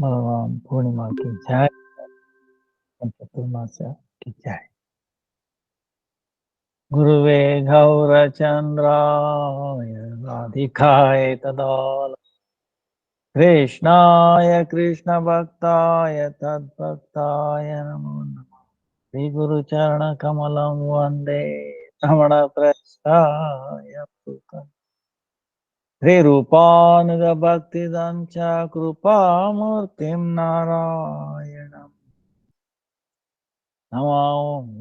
भगवान पूर्णिमा की जय, चतुर्मास्य की जय। गुरुवे गौरचन्द्राय राधिकाय तदाल कृष्णाय कृष्णभक्ताय तद्भक्ताय नमो नमः। श्रीगुरुचरणकमलं वन्दे रमणप्रस्थाय श्रीरूपानुगभक्तिदं च कृपामूर्तिं नारायणम् नमो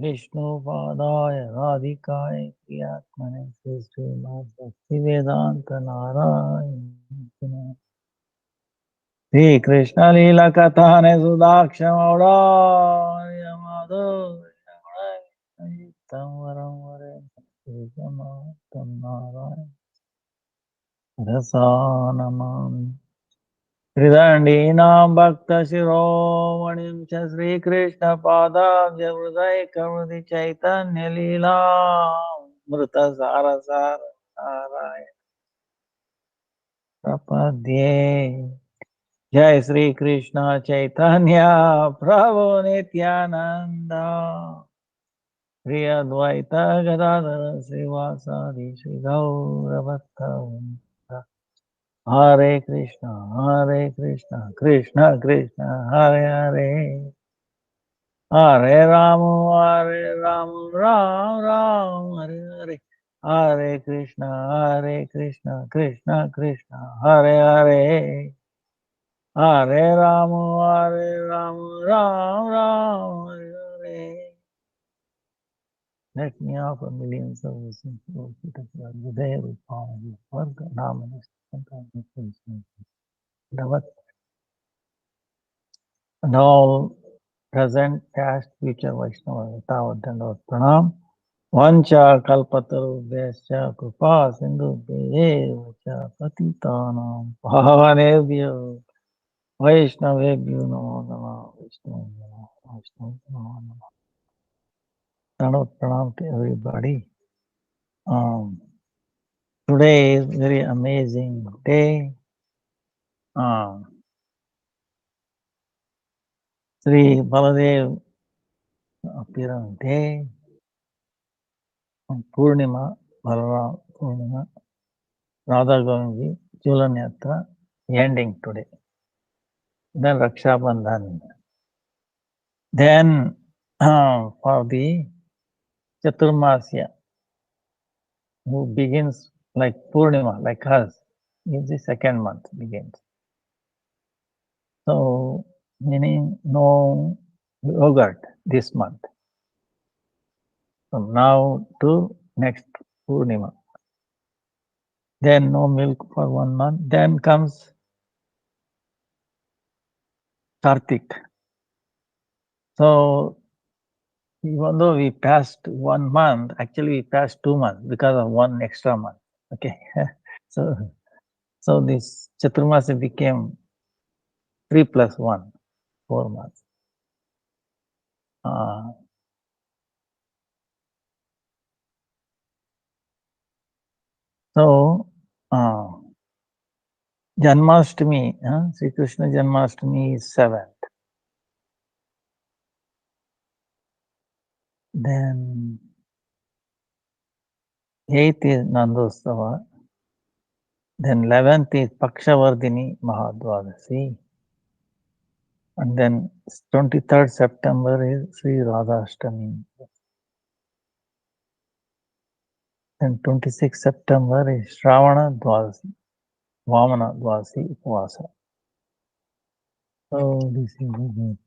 विष्णुपादाय राधिकाय प्रियात्मने श्रीमद्भक्तिवेदान्त नारायण श्रीकृष्णलीलकथाने सुदाक्षमौराय माधुर्यं वरं वरे श्रीजमातं नारायण रसानमामि त्रिदण्डीनां भक्तशिरोमणिं च श्रीकृष्णपादाब्जहृदयकमृति चैतन्यलीलामृतसारसाराय प्रपद्ये। जय श्री कृष्ण चैतन्य प्रभु नित्यानंद श्री अद्वैत गदाधर श्रीवासादि श्री गौरभक्तवृंद। हरे कृष्ण कृष्ण कृष्ण हरे हरे, हरे राम राम राम हरे हरे, हरे कृष्ण कृष्ण कृष्ण हरे हरे, हरे Ram Ram Ram Hare Hare. Let me offer millions of blessings to all Peter Hriday Rupam Varga Namani Santam and all present, past, future Vaishnava Tavat Dandot Pranam. Vancha Kalpatarubhyascha Kripa Sindhubhye Vacha Patitanam Pavanebhyo Vaishnavebhyo Namo Namah Vaishnavebhyo Namo Namah. Dandot Pranam to everybody. Um, Today is very amazing day. Sri Baladev appearance day on Purnima, Balaram Purnima, Radha Govindji, Julan Yatra ending today. Then Raksha Bandhan. Then for the Chaturmasya, who begins like Purnima, like us, is the second month begins. So meaning no yogurt this month. From now to next Purnima. Then no milk for 1 month. Then comes Kartik. So even though we passed 1 month, actually we passed 2 months because of 1 extra month. Okay. So this Chaturmasi became 3 plus 1, 4 months. So Janmashtami, Sri Krishna Janmashtami is 7th. Then 8th is Nandostava. Then 11th is Pakshavardhini Mahadvadasi. And then 23rd September is Sri Radhashtami. Then 26th September is Shravana Dvadasi, Vamana Dvadasi Upavasa. So this is it.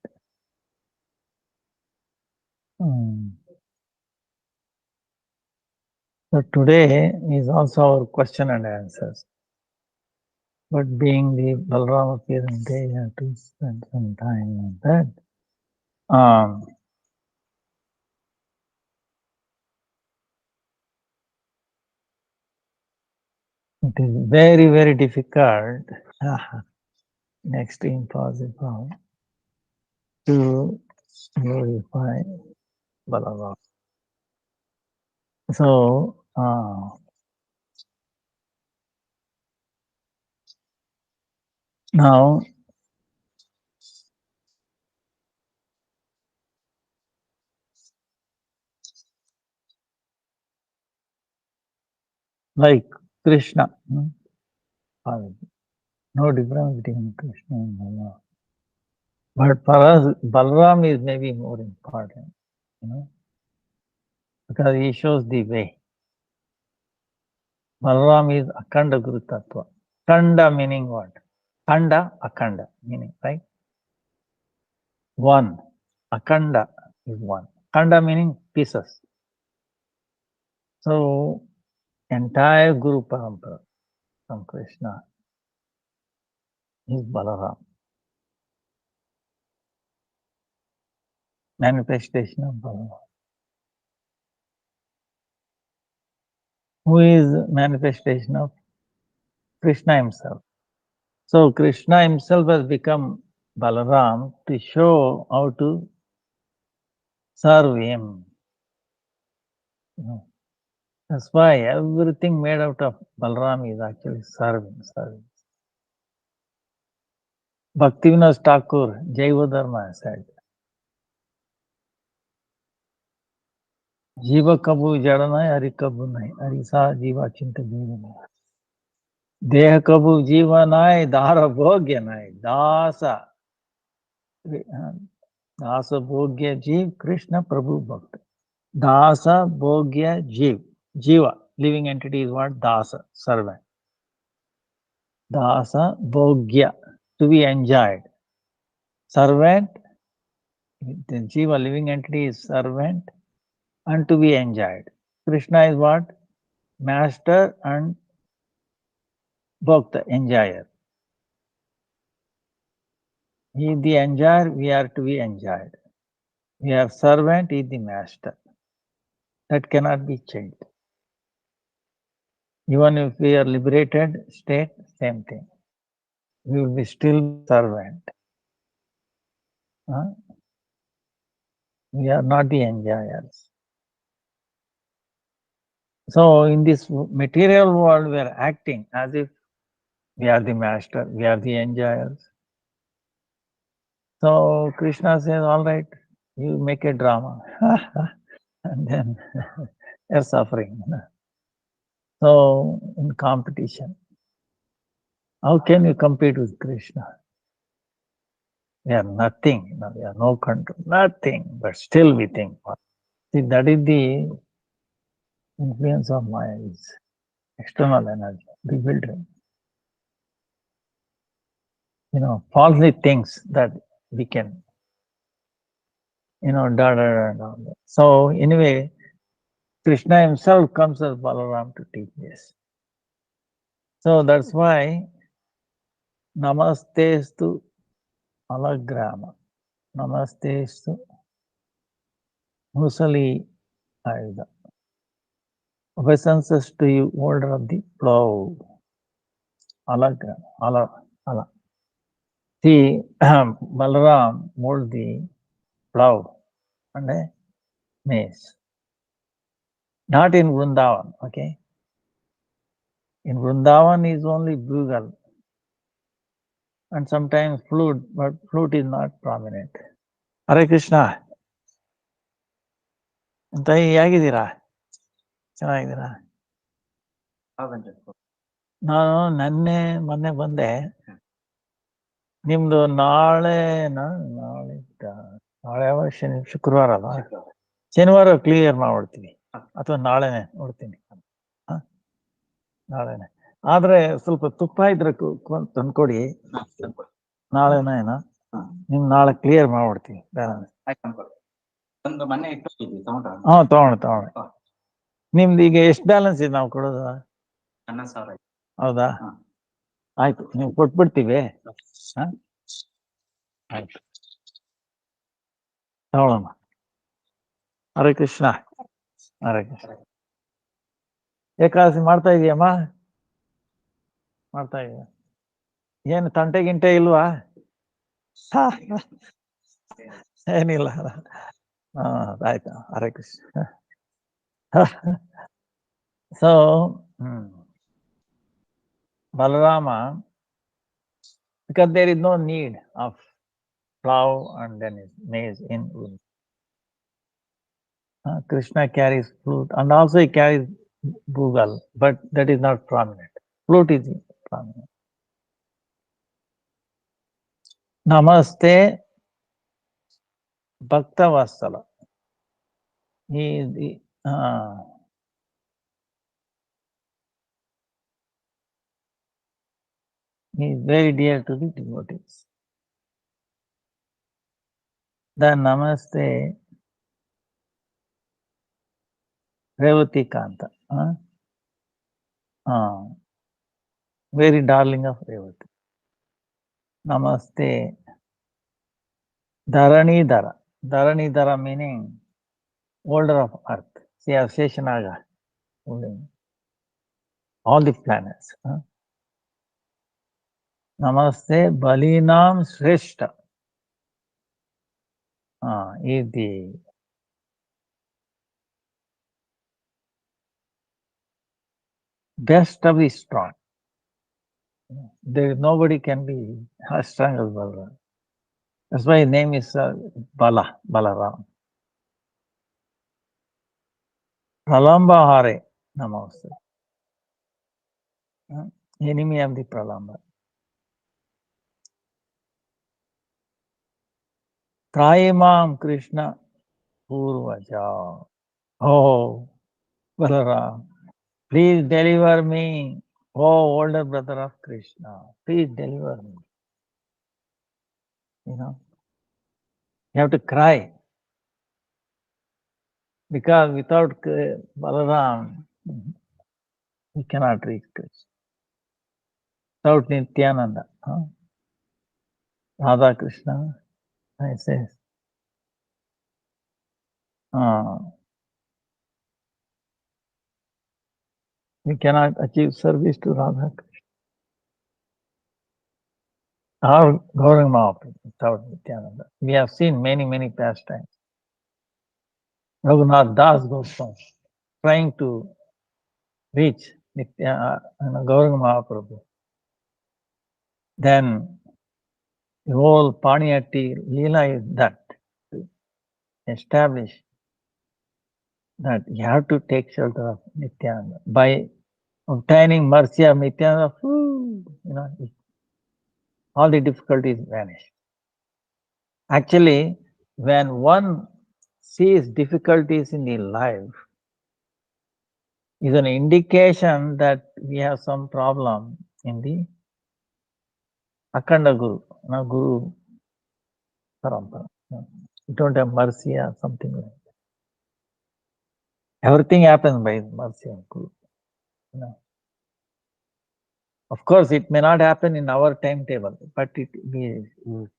So today is also our question and answers. But being the Balram appearance day, I have to spend some time on that. It is very, very difficult, next to impossible, to glorify Balaram. So, now like Krishna. No difference between Krishna and Balaram. But for us, Balaram is maybe more important, because he shows the way. Balaram is Akhanda Guru Tattva. Khanda meaning what? Khanda, Akhanda meaning, right? One. Akhanda is one. Khanda meaning pieces. So, entire Guru Parampara from Krishna is Balaram. Manifestation of Balaram. Who is manifestation of Krishna himself? So Krishna himself has become Balaram to show how to serve him. That's why everything made out of Balaram is actually serving. Bhaktivinoda Thakur, Jaiva Dharma said, Jiva kabu jadanai, Hari kabu nai, Hari sa jiva chinta jiva. Deha kabu jiva nai, Dara bhogya nai, Dasa. Dasa bhogya jiv, Krishna Prabhu Bhakta. Dasa bhogya jiv. Jiva, living entity is what? Dasa, servant. Dasa bhogya, to be enjoyed. Servant, the Jiva, living entity, is servant and to be enjoyed. Krishna is what? Master and Bhakta, enjoyer. He is the enjoyer, we are to be enjoyed. We are servant, he is the master. That cannot be changed. Even if we are liberated state, same thing. We will be still servant. We are not the enjoyers. So in this material world, we are acting as if we are the master, we are the enjoyers. So Krishna says, all right, you make a drama. And then you're suffering. So in competition, how can you compete with Krishna? We are nothing, we have no control, nothing, but still we think. See, that is the influence of Maya, is external energy, bewildering. Falsely thinks that we can, da. So anyway, Krishna himself comes as Balaram to teach this. So that's why Namastestu Alagrama. Namastestu Musali Ayuda. Obeisances to you, holder of the plow. Alagrama. Ala. See, Balaram hold the plow and a mace. Not in Vrindavan, okay? In Vrindavan is only bugle and sometimes flute, but flute is not prominent. Hare Krishna. ತಾಯಿ ಹೇಗಿದ್ದೀರಾ? ಚೆನ್ನಾಗಿದ್ದೀರಾ? ನಾನು ಮೊನ್ನೆ ಬಂದೆ. ನಿಮ್ದು ನಾಳೆ ಯಾವ ಶುಕ್ರವಾರ ಅಲ್ಲ, ಶನಿವಾರ ಕ್ಲಿಯರ್ ಮಾಡ್ಬಿಡ್ತೀನಿ ಅಥವಾ ನಾಳೆನೆ ನೋಡ್ತೀನಿ. ನಾಳೆನೆ ಆದ್ರೆ ಸ್ವಲ್ಪ ತುಪ್ಪ ಇದ್ರೆ ತಂದ್ಕೊಡಿ. ನಾಳೆನ ನಿಮ್ ನಾಳೆ ಕ್ಲಿಯರ್ ಮಾಡ್ಬಿಡ್ತೀನಿ. ತಗೊಂಡ ನಿಮ್ದು ಈಗ ಎಷ್ಟು ಬ್ಯಾಲೆನ್ಸ್ ಇದೆ ನಾವು ಕೊಡೋದು? ಹೌದಾ? ಆಯ್ತು, ನೀವು ಕೊಟ್ಬಿಡ್ತೀವಿ. ಆಯ್ತು, ತಗೊಳ್ಳೋಣ. ಹರೇ ಕೃಷ್ಣ. ಹರೇ ಕೃಷ್ಣ. ಏಕಾದಶಿ ಮಾಡ್ತಾ ಇದೀಯಮ್ಮ? ಮಾಡ್ತಾ ಇದೀಯ? ಏನು ತಂಟೆ ಗಿಂಟೆ ಇಲ್ವಾ? ಏನಿಲ್ಲ. ಆಯ್ತು. Hare Krishna. So Balarama, because there is no need of plow and then maize in Krishna carries flute and also he carries Bhugal, but that is not prominent. Flute is prominent. Namaste Bhakta Vatsala. He is very dear to the devotees. The Namaste Revati Kanta. Very darling of Revati. Namaste Dharanidhara. Dharanidhara meaning holder of earth. See, Sheshanaga holding all the planets. Namaste Balinam Shrestha. Is the best of the strong. There nobody can be as strong as Balaram. That's why his name is Balaram. Pralamba Hare Namaste. Enemy of the Pralamba. Traimam Krishna Purvaja. Oh, Balaram, please deliver me. Oh, older brother of Krishna, please deliver me. You have to cry. Because without Balaram, we cannot reach Krishna. Without Nityananda, Radha Krishna, I say, we cannot achieve service to Radha Krishna. Or Gauranga Mahaprabhu without Nityananda. We have seen many, many pastimes. Raghunath Das Goswami trying to reach Gauranga Mahaprabhu. Then the whole Paniyatti Leela is that to establish that you have to take shelter of Nityananda. By obtaining mercy of Nityananda, all the difficulties vanish. Actually, when one sees difficulties in the life, is an indication that we have some problem in the Akhanda Guru Parampara. We don't have mercy or something like that. Everything happens by mercy of Guru. Of course, it may not happen in our timetable, but we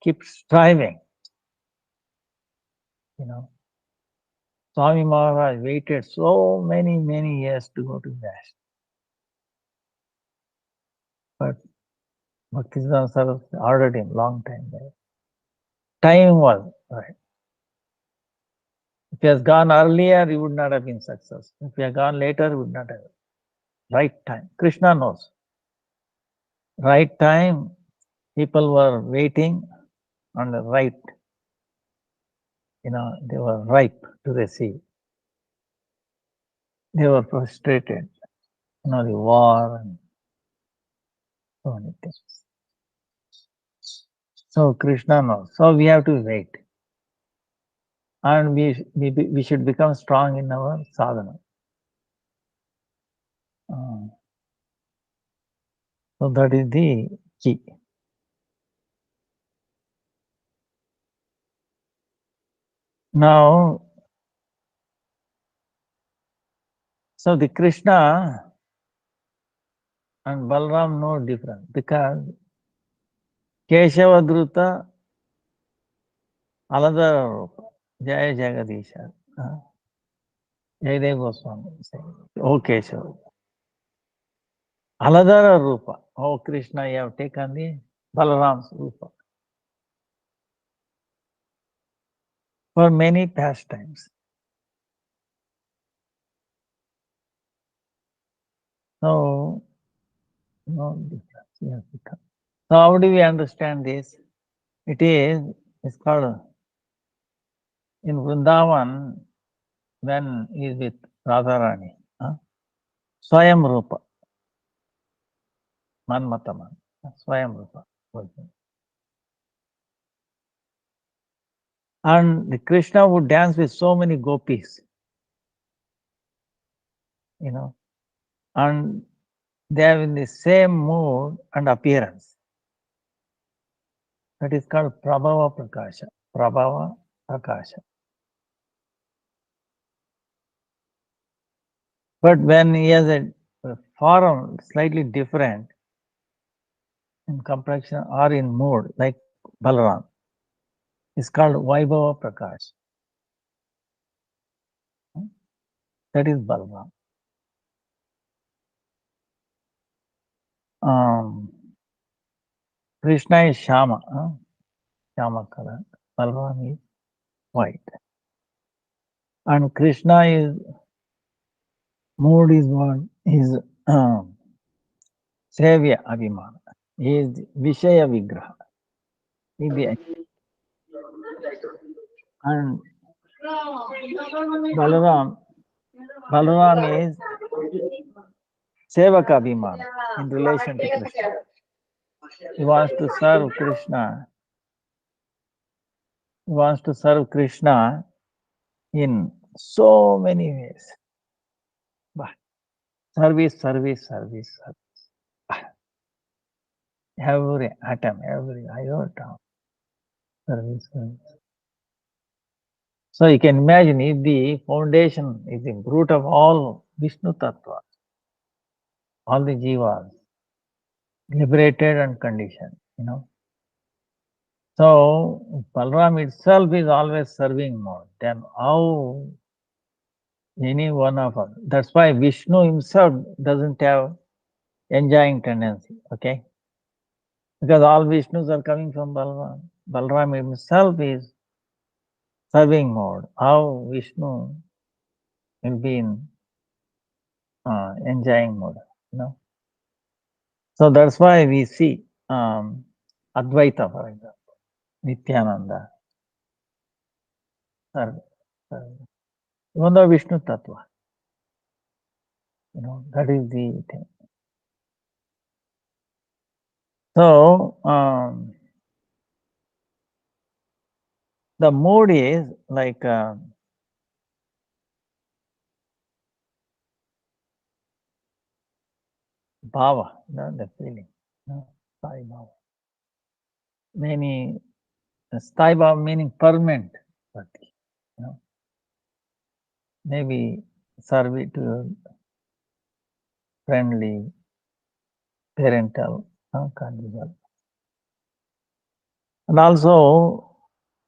keep striving. Swami Maharaj waited so many years to go to West. But Bhaktisiddhanta Saraswati ordered him long time there. Time was right. If he has gone earlier, he would not have been successful. If he had gone later, he would not have. Right time. Krishna knows. Right time, people were waiting on the right. They were ripe to receive. They were frustrated. The war and so many things. So Krishna knows. So we have to wait. And we should become strong in our sadhana. So that is the key. Now, so the Krishna and Balram no different because Keshava Druta Aladara Rupa Jaya Jagadisha Jayadeva Goswami saying, O Keshava Aladara Rupa, O Krishna, you have taken the Balaram's Rupa for many pastimes. So, no difference. So how do we understand this? It's called in Vrindavan when he is with Radharani. Swayam Rupa, Manmataman, Swayam Rupa. And the Krishna would dance with so many gopis, and they are in the same mood and appearance. That is called Prabhava Prakasha. Prabhava Prakasha. But when he has a form slightly different in complexion or in mood, like Balaram, it's called Vaibhava Prakash. That is Balaram. Krishna is Shama, Shama color. Balaram is white. And Krishna is mood is what is Sevya Abhimana. He is Vishaya Vigraha. And Balaram is Sevaka Abhimana in relation to Krishna. He wants to serve Krishna. He wants to serve Krishna in so many ways. But service. Every atom, every iota. Service. So you can imagine if the foundation is the root of all Vishnu Tattva, all the jivas, liberated and conditioned, So Balaram itself is always serving mode. Then how any one of us? That's why Vishnu himself doesn't have enjoying tendency, okay? Because all Vishnus are coming from Balaram. Balaram himself is serving mode. How Vishnu will be in enjoying mode, So that's why we see Advaita, for example, Nityananda, even though Vishnu Tattva, that is the thing. So the mood is like bhava, the feeling, Sai bhava. Many Sai bhava meaning permanent, maybe servitude, friendly, parental, conjugal. And also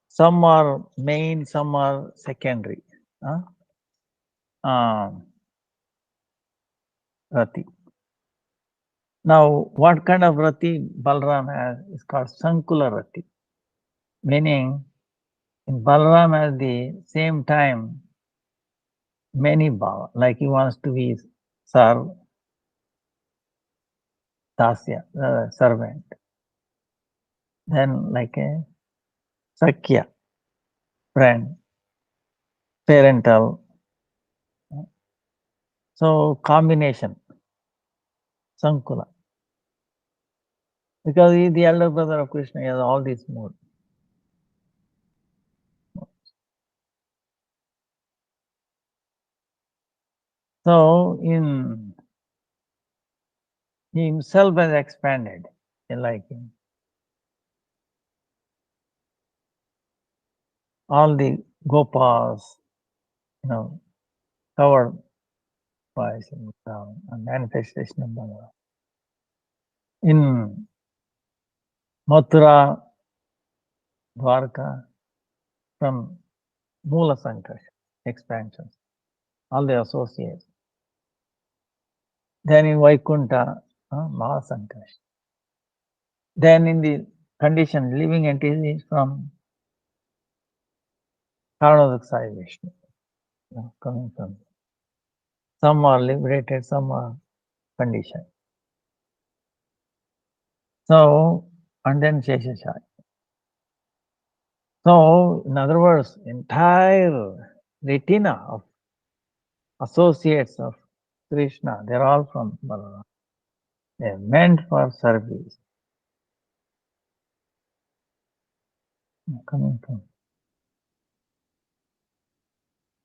some are main, some are secondary. Rati. Now, what kind of Rati Balaram has is called Sankula Rati, meaning in Balaram at the same time many bhava, like he wants to be served, dasya, servant. Then like a sakya, friend, parental. So combination, Sankula. Because he is the elder brother of Krishna, he has all these moods. So he himself has expanded like him. All the Gopas, covered by a manifestation of Bhagavan. In Mathura, Dwarka, from Mula Sankarsha, expansions, all the associates. Then in Vaikunta, Mahasankarsha. Then in the condition, living entities from Karanodak Sai Vishnu, coming from. Some are liberated, some are conditioned. So, and then Sheshashai. So, in other words, entire retina of associates of Krishna, they're all from Balaram. They're meant for service. Coming from.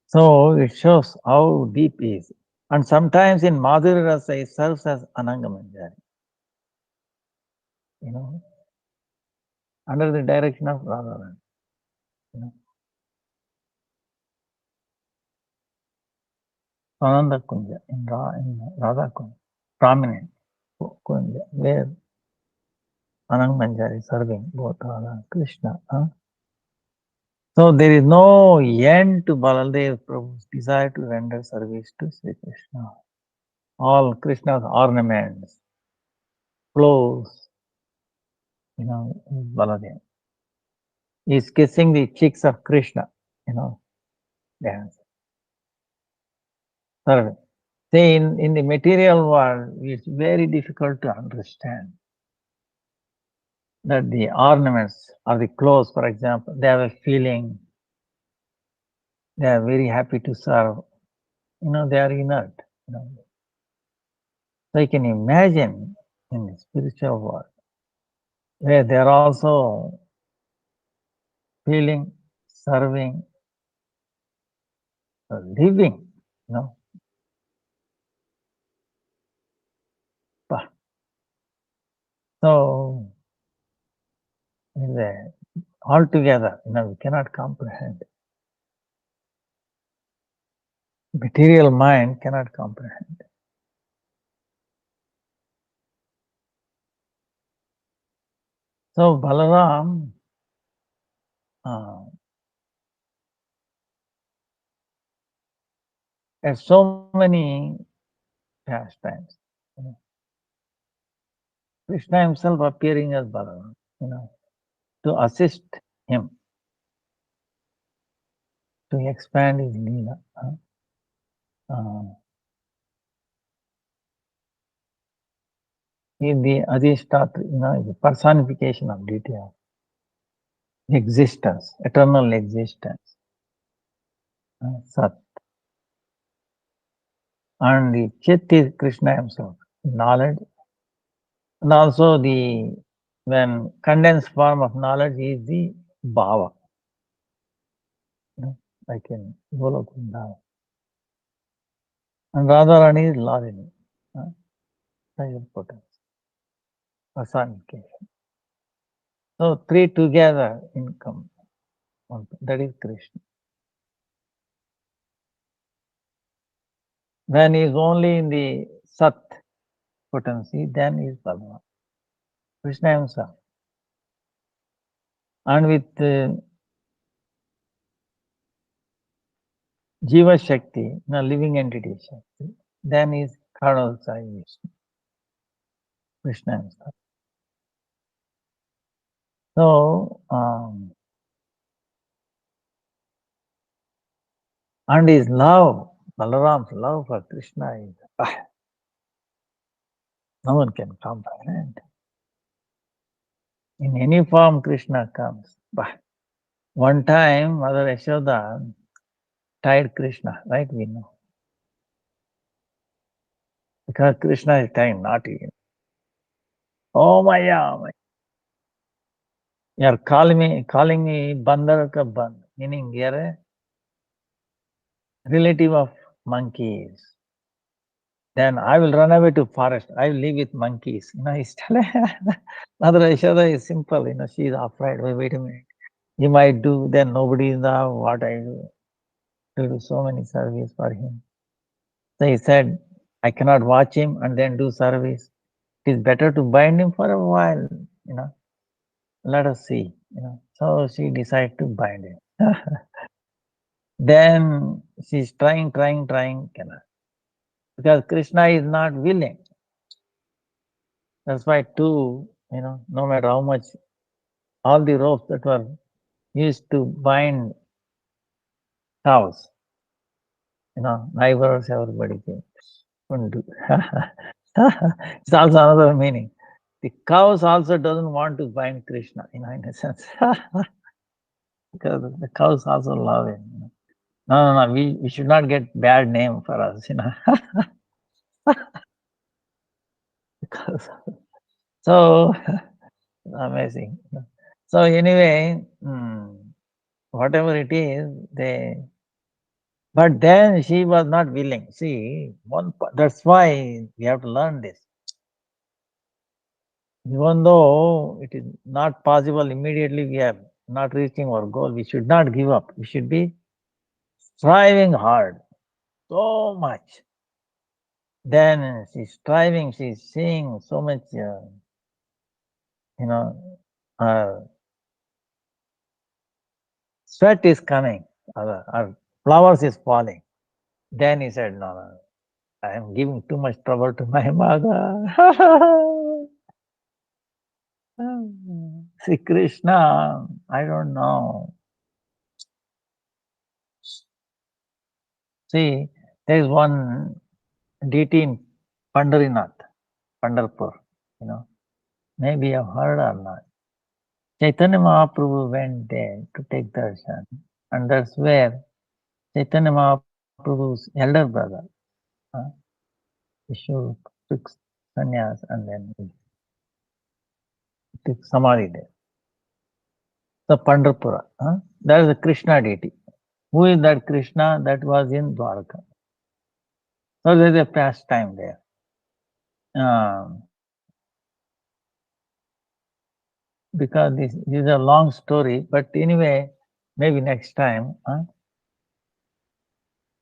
So it shows how deep he is. And sometimes in Madhurya Rasa, he serves as Ananga Manjari. You know, under the direction of Radharani. You know, Ananda Kunja in Radha Kunja, prominent Kunja, where Anang Manjari serving both Radha and Krishna. So there is no end to Baladev Prabhu's desire to render service to Sri Krishna. All Krishna's ornaments, clothes, you know, Baladev. He's kissing the cheeks of Krishna, you know, dance, serving. See, in the material world, it's very difficult to understand that the ornaments or the clothes, for example, they have a feeling, they are very happy to serve. You know, they are inert. You know. So you can imagine in the spiritual world where they are also feeling, serving, living, you know. So altogether, you know, we cannot comprehend. Material mind cannot comprehend. So Balaram has so many pastimes. You know. Krishna himself appearing as Balaram, you know, to assist him to expand his Leela. In the Adhishtatra, you know, the personification of deity of existence, eternal existence, Sat. And the Chit is Krishna himself, knowledge. And also when condensed form of knowledge is the Bhava, you know, like in Golokunda. And Radharani is Ladini, potence, personification. So three together income, that is Krishna. When he is only in the Sat potency, then he is Bhagavan, Krishna himself. And with Jiva Shakti, the living entity Shakti, then is Karnal Sai Vishnu, Krishna himself. So, and his love, Balaram's love for Krishna is, no one can comprehend. In any form Krishna comes. One time, Mother Yashoda tied Krishna, right? We know. Because Krishna is tying naughty. Oh Maya, you're calling me Bandar ka Band, meaning you're a relative of monkeys. Then I will run away to forest. I will live with monkeys. You know, he's telling Mother Yashoda is simple, you know, she is afraid. Wait a minute. You might do, then nobody is there, what I do. To do so many service for him. So he said, I cannot watch him and then do service. It is better to bind him for a while, you know. Let us see, you know. So she decided to bind him. Then she's trying, cannot. Because Krishna is not willing. That's why too, you know, no matter how much, all the ropes that were used to bind cows, you know, neighbors, everybody came. Couldn't do. It's also another meaning. The cows also doesn't want to bind Krishna, you know, in a sense. Because the cows also love him. You know. No, we should not get bad name for us, you know. So amazing. So anyway, whatever it is, but then she was not willing. See, that's why we have to learn this. Even though it is not possible immediately, we are not reaching our goal, we should not give up. We should be striving hard, so much. Then she's striving, she's seeing so much, you know, sweat is coming, flowers is falling. Then he said, no, no, I am giving too much trouble to my mother. See, Krishna, I don't know. See, there is one deity in Pandarinath, Pandarpur, you know, maybe you've heard or not. Chaitanya Mahaprabhu went there to take darshan, and that's where Chaitanya Mahaprabhu's elder brother, uh, Vishnu, took sannyas and then he took samadhi there. The Pandharpura, that is a Krishna deity. Who is that Krishna? That was in Dwarka. So there is a pastime there. Um, because this is a long story, but anyway, maybe next time,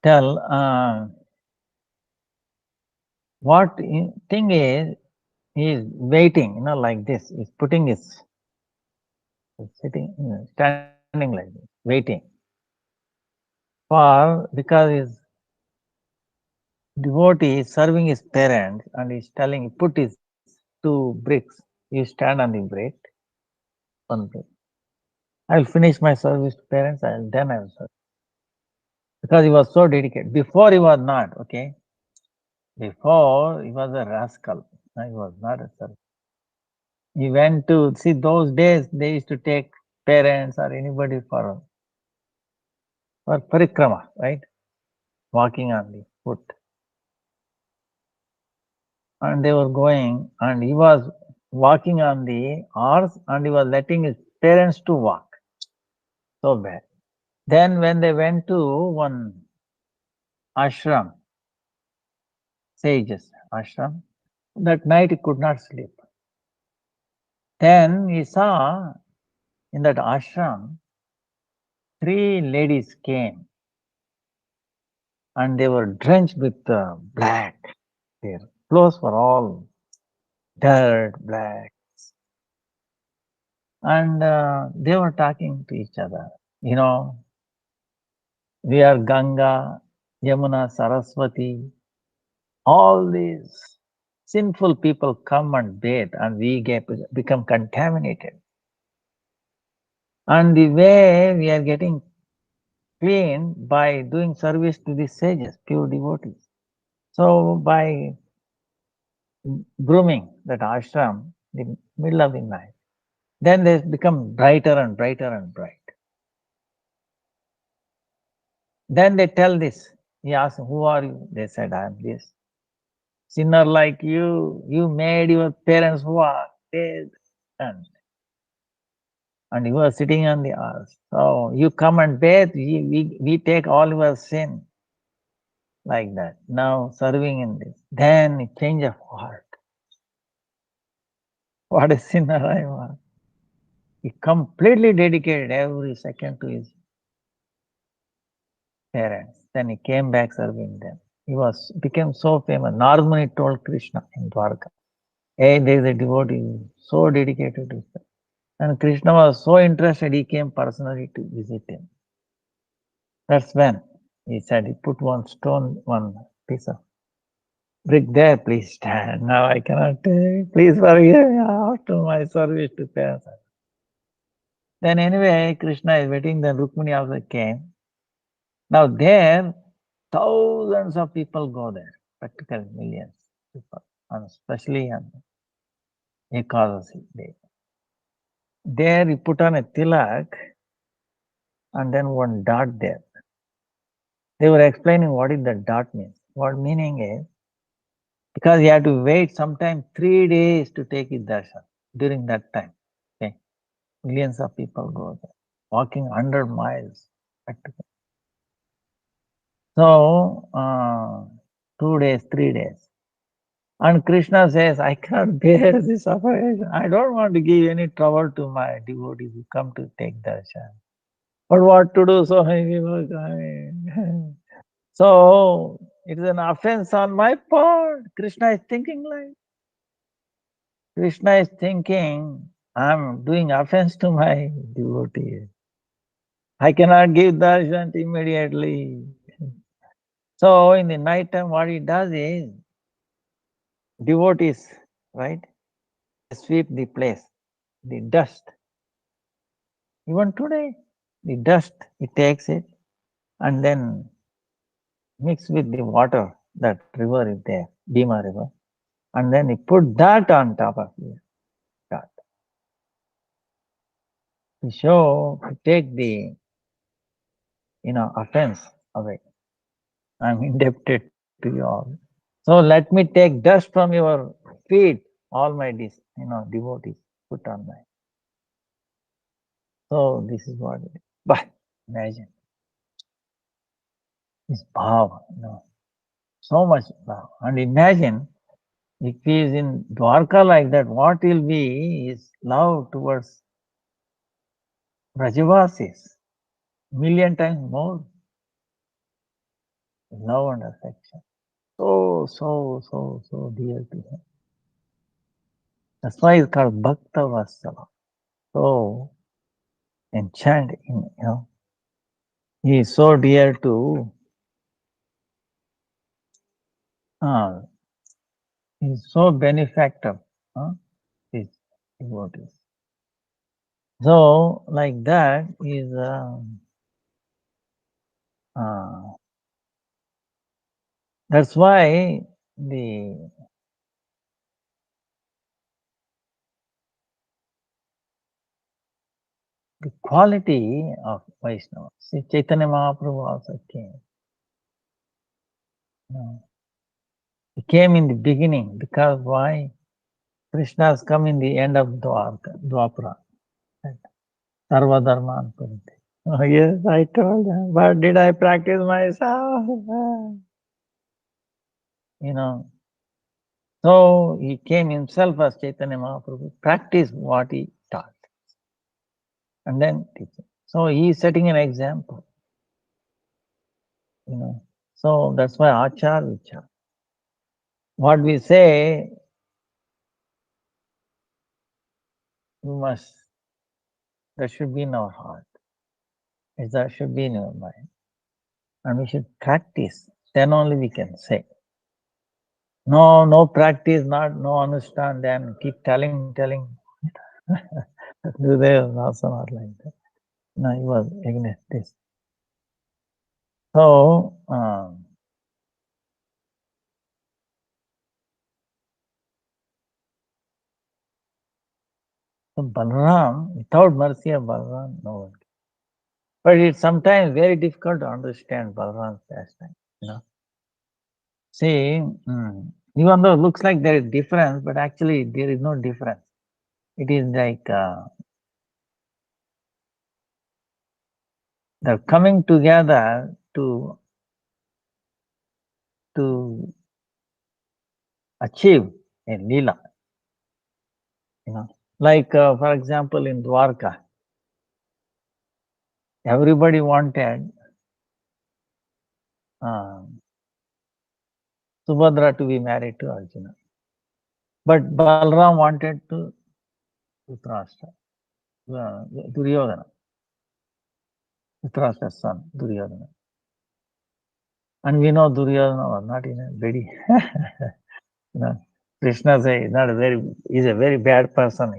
tell what thing is, he is waiting, like this. He's putting his sitting, standing like this, waiting because his devotee is serving his parents and he's telling, he put his two bricks. You stand on the brick, one brick. I'll finish my service to parents and then I will serve. Because he was so dedicated. Before he was not, okay? Before he was a rascal. He was not a servant. He went to see those days they used to take parents or anybody for parikrama, right? Walking on the foot. And they were going, and he was walking on the horse and he was letting his parents to walk. So bad. Then when they went to one ashram, sages ashram, that night he could not sleep. Then he saw in that ashram, 3 ladies came and they were drenched with black. Their clothes were all dirt, black. And they were talking to each other. We are Ganga, Yamuna, Saraswati. All these sinful people come and bathe and we become contaminated. And the way we are getting clean by doing service to the sages, pure devotees. So by grooming that ashram in the middle of the night, then they become brighter and brighter and bright. Then they tell this. He asked, who are you? They said, I am this. Sinner like you made your parents walk, dead, and you are sitting on the earth. So you come and bathe, we take all your sin. Like that. Now serving in this. Then change of heart. What a sinner I was. He completely dedicated every second to his parents. Then he came back serving them. He became so famous. Narmani told Krishna in Dwarka, hey, there is a devotee so dedicated to his parents. And Krishna was so interested, he came personally to visit him. That's when he said, he put one stone, one piece of brick there, please stand. Now I cannot take. Please forgive me after my service to parents. Then anyway, Krishna is waiting, then Rukmini also came. Now there, thousands of people go there, practically millions of people, and especially on Ekadasi day. There he put on a tilak and then one dot there. They were explaining what is the dot means. What meaning is, because he had to wait sometimes 3 days to take his darshan during that time. Okay, millions of people go there, walking 100 miles. So 2 days, 3 days. And Krishna says, I cannot bear this suffering. I don't want to give any trouble to my devotees who come to take darshan. But what to do? So many people coming. So it is an offense on my part. Krishna is thinking like Krishna is thinking, I'm doing offense to my devotees. I cannot give darshan immediately. So in the night time, what he does is devotees, right? Sweep the place, the dust. Even today, the dust, he takes it and then mix with the water, that river is there, Bhima river, and then he put that on top of the cart to show, to take the, offense away. I'm indebted to you all. So let me take dust from your feet, all my devotees, put on my. So this is what it is. But imagine this bhava, so much love. And imagine if he is in Dwarka like that, what will be his love towards Brajavasis? Million times more love and affection. So dear to him. That's why it's called Bhakta Vatsala. So enchanted, he is so dear to, he is so benefactor, his devotees. So like that is, that's why the quality of Vaishnava. See, Chaitanya Mahaprabhu also came. He came in the beginning because why? Krishna has come in the end of Dwapara. Sarva Dharman Purite. Oh, yes, I told him, but did I practice myself? So he came himself as Chaitanya Mahaprabhu, practice what he taught, and then teaching. So he is setting an example. So that's why Achar Vichar. What we say, that should be in our heart. That should be in our mind. And we should practice. Then only we can say. No practice, no understand, then keep telling. They are also not like that. No, he was against this. So, Balaram, without mercy of Balaram, no one. But it's sometimes very difficult to understand Balaram's pastime. See, even though it looks like there is difference, but actually there is no difference. It is like they're coming together to achieve a lila. Like for example in Dwarka, everybody wanted Subhadra to be married to Arjuna, but Balram wanted to Dhritarashtra, Duryodhana, Dhritarashtra's son, Duryodhana. And we know Duryodhana was not in a very, Krishna says he's a very bad person.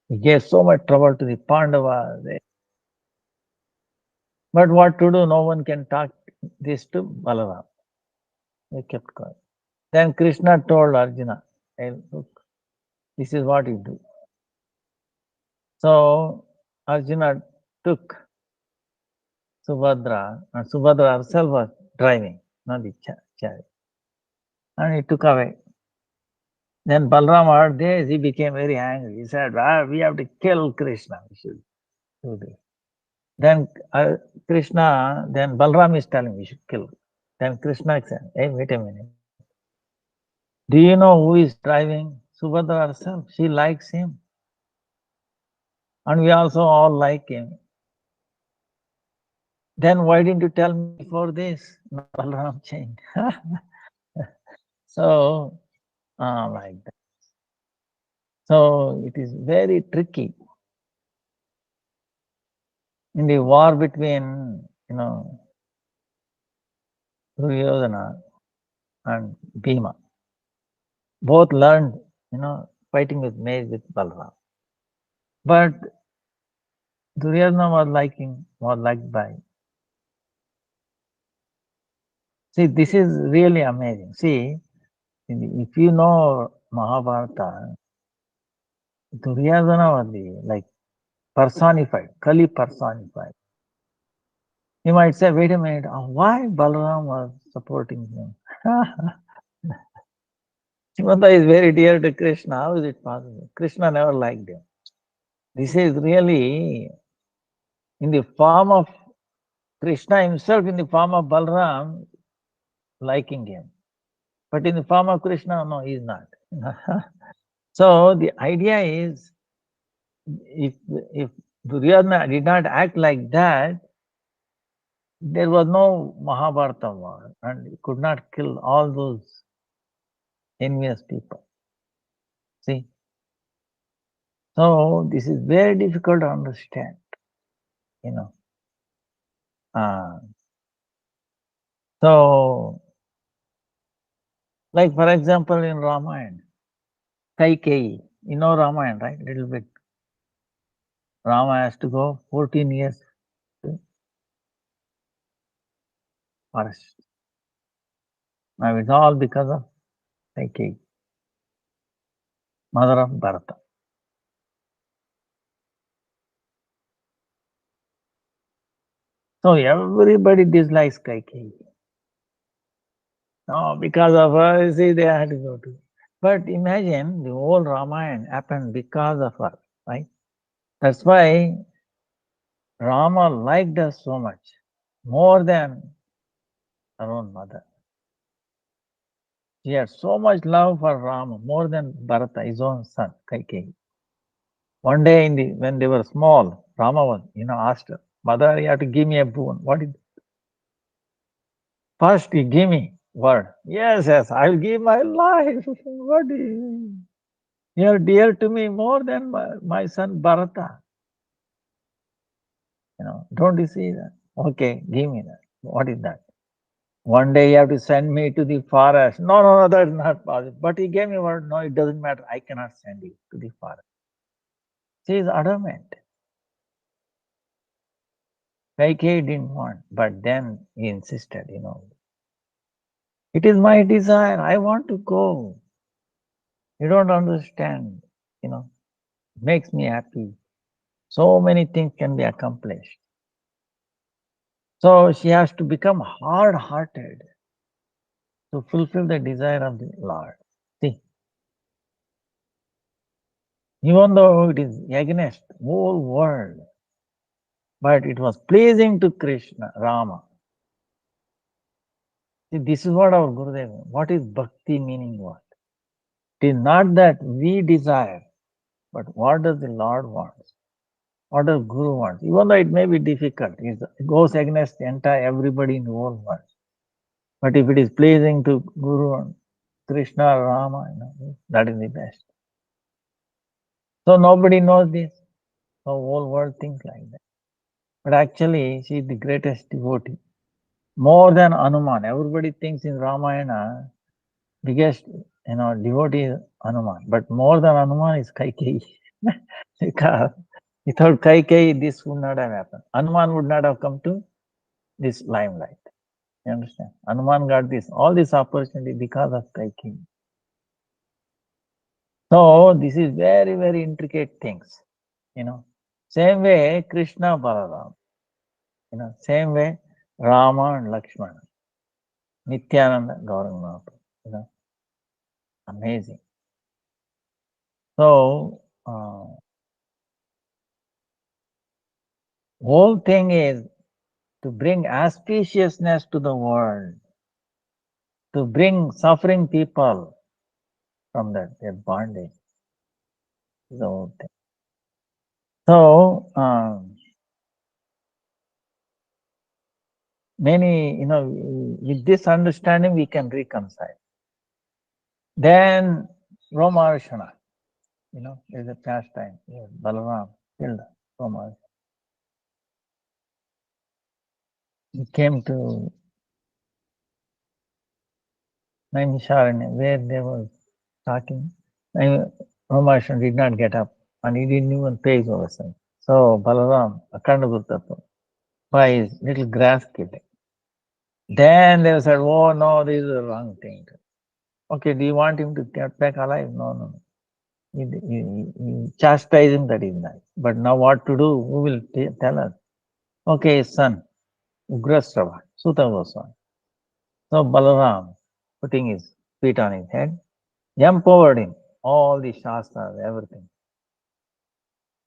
He gave so much trouble to the Pandavas. But what to do? No one can talk this to Balaram. They kept quiet. Then Krishna told Arjuna, hey, look, this is what you do. So Arjuna took Subhadra, and Subhadra herself was driving, not the chariot. and he took away. Then Balram heard this, he became very angry. He said, we have to kill Krishna. We should do this. Then then Balram is telling we should kill. Then Krishna said, hey, wait a minute. Do you know who is driving? Subhadra herself. She likes him. And we also all like him. Then why didn't you tell me before this? Now Balram changed. So, like that. So it is very tricky in the war between, Duryodhana and Bhima. Both learned, fighting with mage with Balram. But Duryodhana was liked by. See, this is really amazing. See, if you know Mahabharata, Duryodhana was like personified, Kali personified. You might say, wait a minute, why Balaram was supporting him? Shimanta is very dear to Krishna. How is it possible? Krishna never liked him. This is really in the form of Krishna himself, in the form of Balaram, liking him. But in the form of Krishna, no, he is not. So the idea is, if Duryodhana did not act like that, there was no Mahabharata war, and he could not kill all those envious people. See? So this is very difficult to understand, you know. So, like for example, in Ramayana, Kaikeyi, you know Ramayana, right? Little bit. Rama has to go 14 years to forest. Now it's all because of Kaikeyi, mother of Bharata. So everybody dislikes Kaikeyi. No, because of her, see, they had to go to. But imagine the whole Ramayana happened because of her, right? That's why Rama liked her so much, more than her own mother. She had so much love for Rama, more than Bharata, his own son, Kaikeyi. One day, when they were small, Rama was, asked her, Mother, you have to give me a boon. What is First, you give me word. Yes, I'll give my life. What is You're dear to me more than my son Bharata. Don't you see that? Okay, give me that. What is that? One day you have to send me to the forest. No, that's not possible. But he gave me word. No, it doesn't matter. I cannot send you to the forest. She is adamant. Kaikeyi didn't want, but then he insisted, It is my desire. I want to go. You don't understand, makes me happy. So many things can be accomplished. So she has to become hard-hearted to fulfill the desire of the Lord. See, even though it is against the whole world, but it was pleasing to Krishna, Rama. See, this is what our Gurudev, what is bhakti meaning what? It is not that we desire, but what does the Lord want? What does Guru want? Even though it may be difficult, it goes against the entire everybody in the whole world. But if it is pleasing to Guru and Krishna or Rama, that is the best. So nobody knows this. The whole world thinks like that. But actually, she is the greatest devotee. More than Hanuman. Everybody thinks in Ramayana, biggest devotee is Hanuman. But more than Hanuman is Kaikeyi. Because without Kaikeyi, this would not have happened. Hanuman would not have come to this limelight. You understand? Hanuman got all this opportunity because of Kaikeyi. So this is very, very intricate things. Same way Krishna Balaram. Same way Rama and Lakshmana. Nityananda Gauranga. Amazing. So, whole thing is to bring auspiciousness to the world, to bring suffering people from that their bondage. Is the whole thing. So, many, with this understanding, we can reconcile. Then, Romarshana, is a pastime. Balaram killed Romarshana. He came to Naimisharanya, where they were talking. Romarshana did not get up, and he didn't even pay his obeisance. So, Balaram, Akandagurtapa, by his little grass killing. Then they said, oh no, this is the wrong thing. Okay, do you want him to get back alive? No, no. Chastising, that is nice. But now what to do? Who will tell us? Okay, son, Ugrasrava, Sutta Goswami. So Balaram, putting his feet on his head, empowered him, all the Shastras, everything,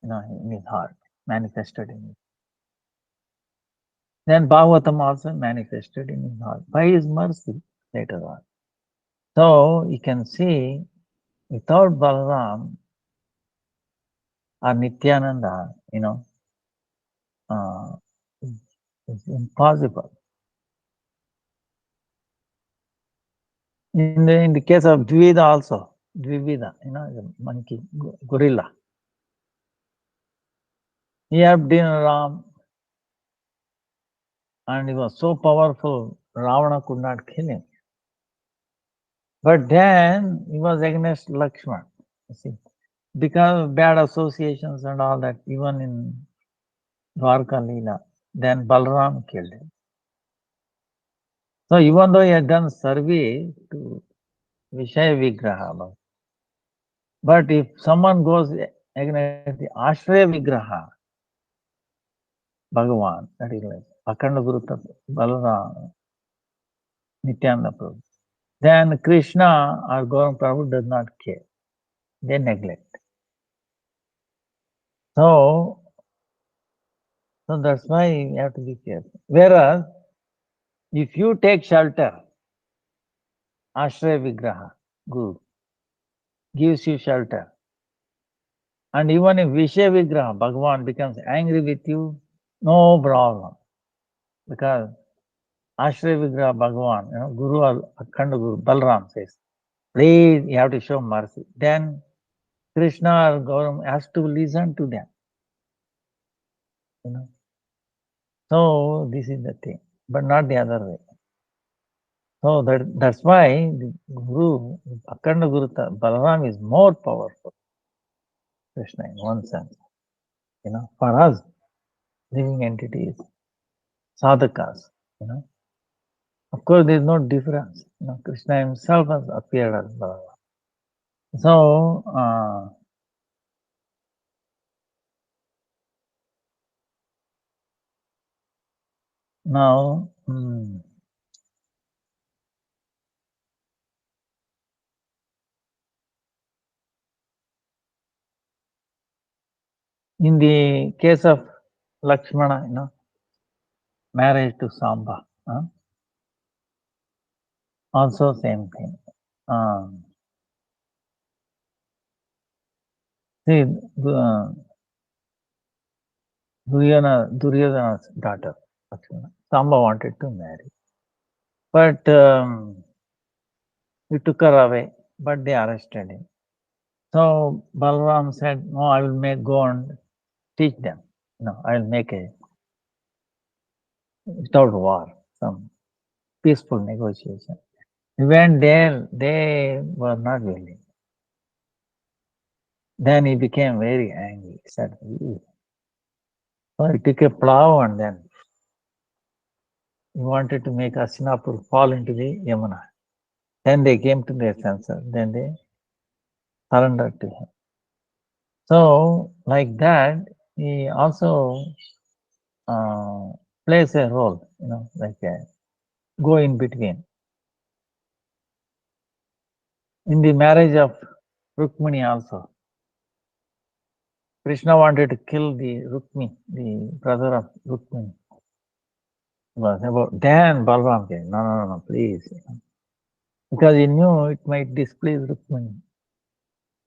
in his heart, manifested in it. Then Bhagavatam also manifested in his heart by his mercy later on. So you can see, without Balaram or Nityananda, it's impossible. In the case of Dvivida also, Dvivida, the monkey, gorilla. He helped in Ram, and he was so powerful, Ravana could not kill him. But then he was against Lakshman, you see, because of bad associations and all that, even in Dwarka Leela. Then Balram killed him. So even though he had done service to Vishaya Vigraha, but if someone goes against the Ashraya Vigraha, Bhagavan, that is like Akhanda Guru Tattva, Balaram, Nityananda Prabhu, then Krishna or Gauranga Prabhu does not care. They neglect. So that's why you have to be careful. Whereas, if you take shelter, Ashraya Vigraha, Guru, gives you shelter. And even if Vishaya Vigraha, Bhagavan, becomes angry with you, no problem. Because Ashraya Vigraha Bhagavan, Guru or Akhanda Guru, Balram says, please, you have to show mercy. Then Krishna or Gauranga has to listen to them. So this is the thing, but not the other way. So that's why the Guru, Akhanda Guru, Balaram is more powerful. Krishna in one sense. For us, living entities, sadhakas, of course there is no difference. Krishna himself has appeared as Balaram. So, now, in the case of Lakshmana, marriage to Samba, also same thing. See, Duryodhana's daughter, Lakshmana, Samba wanted to marry. But he took her away, but they arrested him. So Balaram said, no, I will go and teach them. I will make without war, some peaceful negotiation. He went there, they were not willing. Then he became very angry. He said, "Ew." So he took a plow and then he wanted to make Hastinapur fall into the Yamuna. Then they came to their senses. Then they surrendered to him. So, like that, he also plays a role, like go in between. In the marriage of Rukmini also, Krishna wanted to kill the Rukmi, the brother of Rukmini. Was about then Balram came. No, no, no, no, please. Because he knew it might displease Rukmini.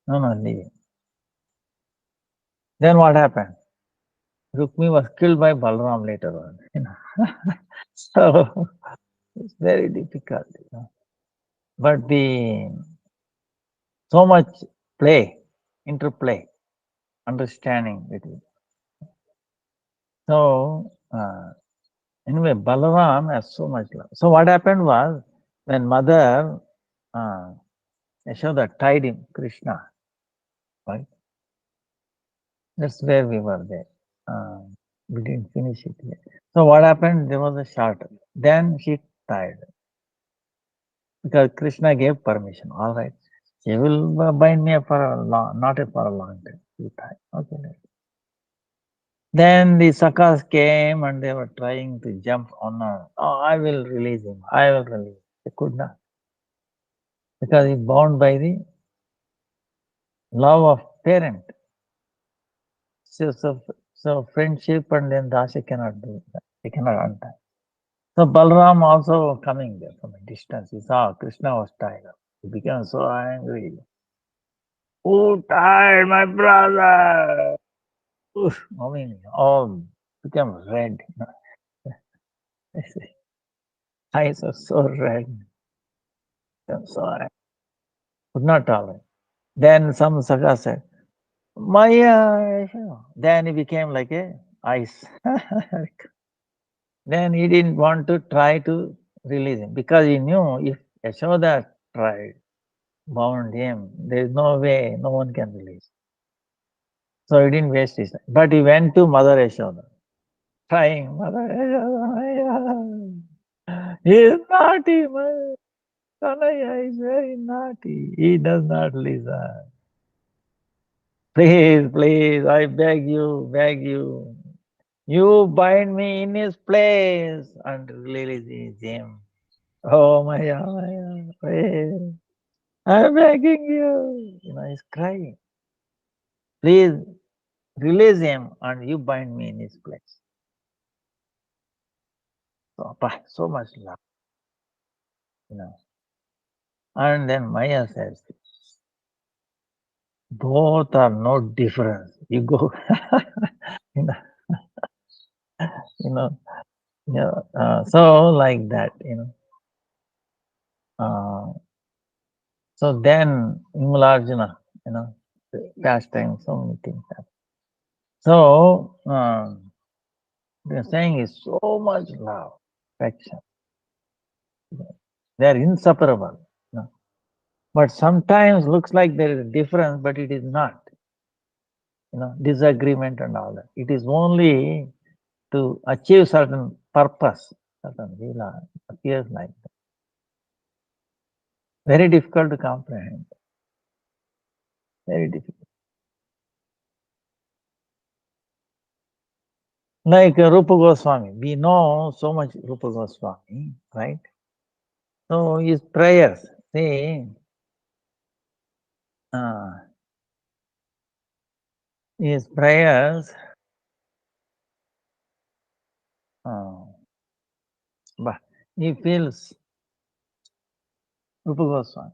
No, no, leave it. Then what happened? Rukmi was killed by Balram later on. So it's very difficult. But the so much play, interplay, understanding between. So anyway, Balaram has so much love. So what happened was when mother Yashoda tied him, Krishna, right? That's where we were there. We didn't finish it yet. So what happened? There was a short. Then she tied because Krishna gave permission. All right, she will bind me for a long, not for a long time. She tied. Okay. Then the Sakas came and they were trying to jump on her. Oh, I will release him. I will release him. They could not because he's bound by the love of parent. So friendship and then Dasha cannot do that. They cannot untie. So Balram also coming there from a distance. He saw Krishna was tied up. He became so angry. Who tied my brother? Oof, I mean, all became red. Eyes are so red. I'm sorry. Could not tolerate. Then some Saka said, Maya. Then he became like a ice. Then he didn't want to try to release him because he knew if Yashoda tried, bound him, there is no way, no one can release. So he didn't waste his time. But he went to Mother Yashoda, trying, Mother Yashoda, he is naughty, my Kanaya is very naughty. He does not listen. Please, please, I beg you, beg you. You bind me in his place and release him. Oh, Maya, Maya, please. I'm begging you. He's crying. Please release him and you bind me in his place. So, so much love, you know. And then Maya says, both are no difference. You go, you know, you know, so like that, So then Vimalarjuna, pastime, so many things happen. So they're saying is so much love, affection. They are inseparable. But sometimes looks like there is a difference, but it is not. Disagreement and all that. It is only to achieve certain purpose, certain lila appears like that. Very difficult to comprehend. Very difficult. Like Rupa Goswami, we know so much Rupa Goswami, right? So his prayers, see, his prayers, but he feels Rupa Goswami.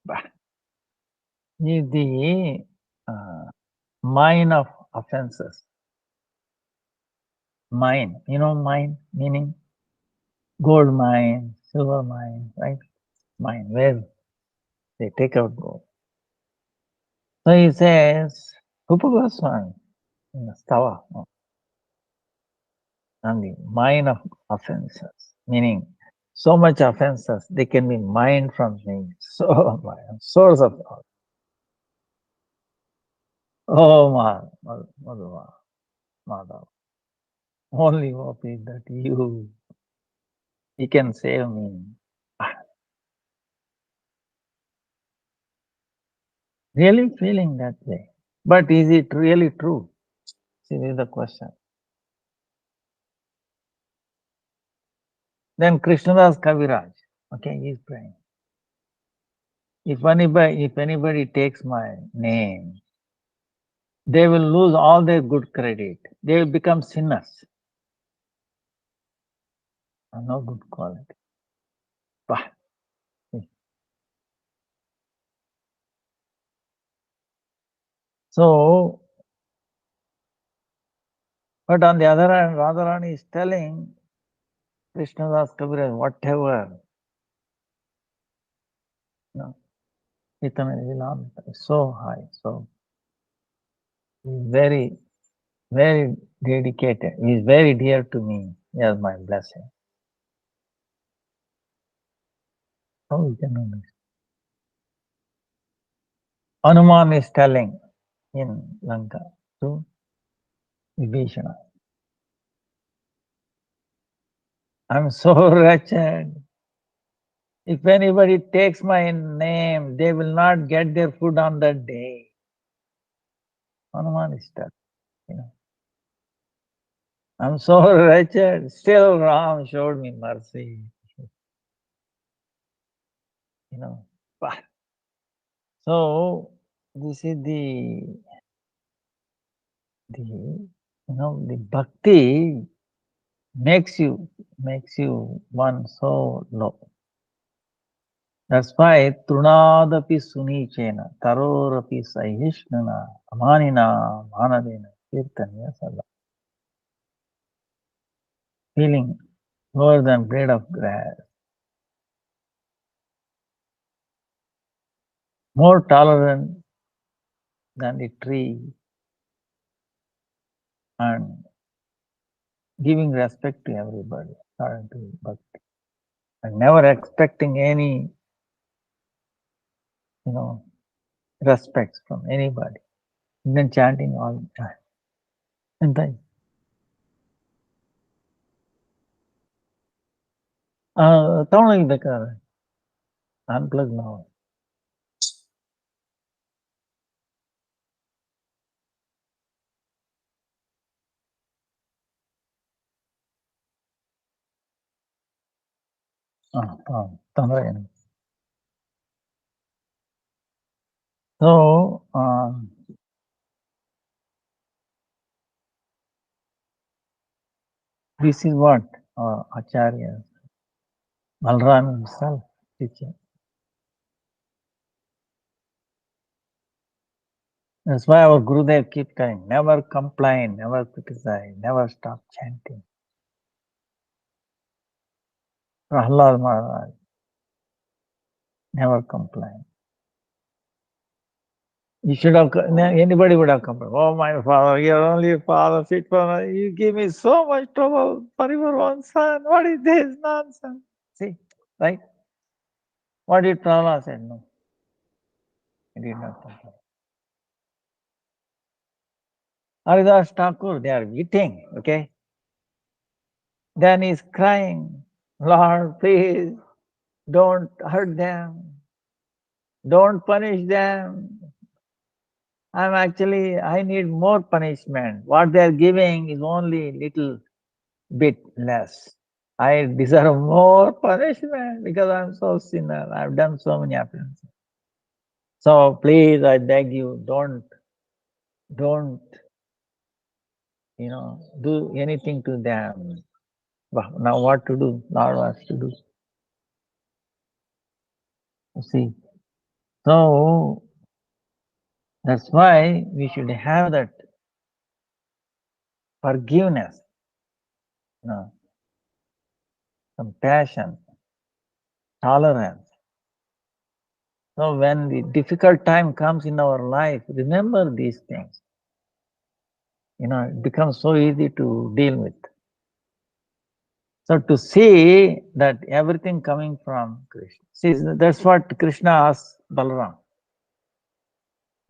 But the mine of offenses. Mine, mine meaning gold mine, silver mine, right? Mine, where they take out gold. So he says, Rupa Goswami in the Stava, and the mine of offenses, meaning so much offenses, they can be mined from me. So my source of all. Oh Madhav. Only hope is that you can save me. Really feeling that way. But is it really true? See, this is the question. Then Krishnadas Kaviraj, okay, he is praying. If anybody takes my name, they will lose all their good credit. They will become sinners. No good quality. Bah. So, but on the other hand, Radharani is telling Krishnadas Kaviraj, whatever, no, Chaitanya Lilamrita is so high, so very, very dedicated. He is very dear to me. He has my blessing. How we can know this? Hanuman is telling in Lanka to Vibhishana, I'm so wretched. If anybody takes my name, they will not get their food on that day. Hanuman is telling, you know, I'm so wretched. Still Ram showed me mercy. You know. So this is the the bhakti makes you one so low. That's why trunadapi sunichena tarorapi sahishnana amanina manadena kirtanya sada. Feeling lower than blade of grass, more tolerant than the tree, and giving respect to everybody, according to bhakti, and never expecting any, respects from anybody. And then chanting all the time. And then, ತಗೊಂಡೋಗಿ ಬೇಕಾದ್ರೆ unplug now. ತೊಂದರೆ ಏನು. So, this is what Acharya Balram himself teaching. That's why our Gurudev keep telling, never complain, never criticize, never stop chanting. Prahlad Maharaj, never complain. You should have, anybody would have complained. Oh, my father, you're only father fit for me. You give me so much trouble for your own son. What is this nonsense? See, right? What did Prahlad say? No, he did not complain. Haridas Thakur, they are eating, okay? Then he's crying, Lord, please, don't hurt them. Don't punish them. I need more punishment. What they are giving is only little bit less. I deserve more punishment because I'm so sinner. I've done so many offenses. So please, I beg you, don't, do anything to them. Now what to do? Lord wants to do. You see. So that's why we should have that forgiveness, compassion, tolerance. So when the difficult time comes in our life, remember these things. It becomes so easy to deal with. So to see that everything coming from Krishna. See, that's what Krishna asked Balaram.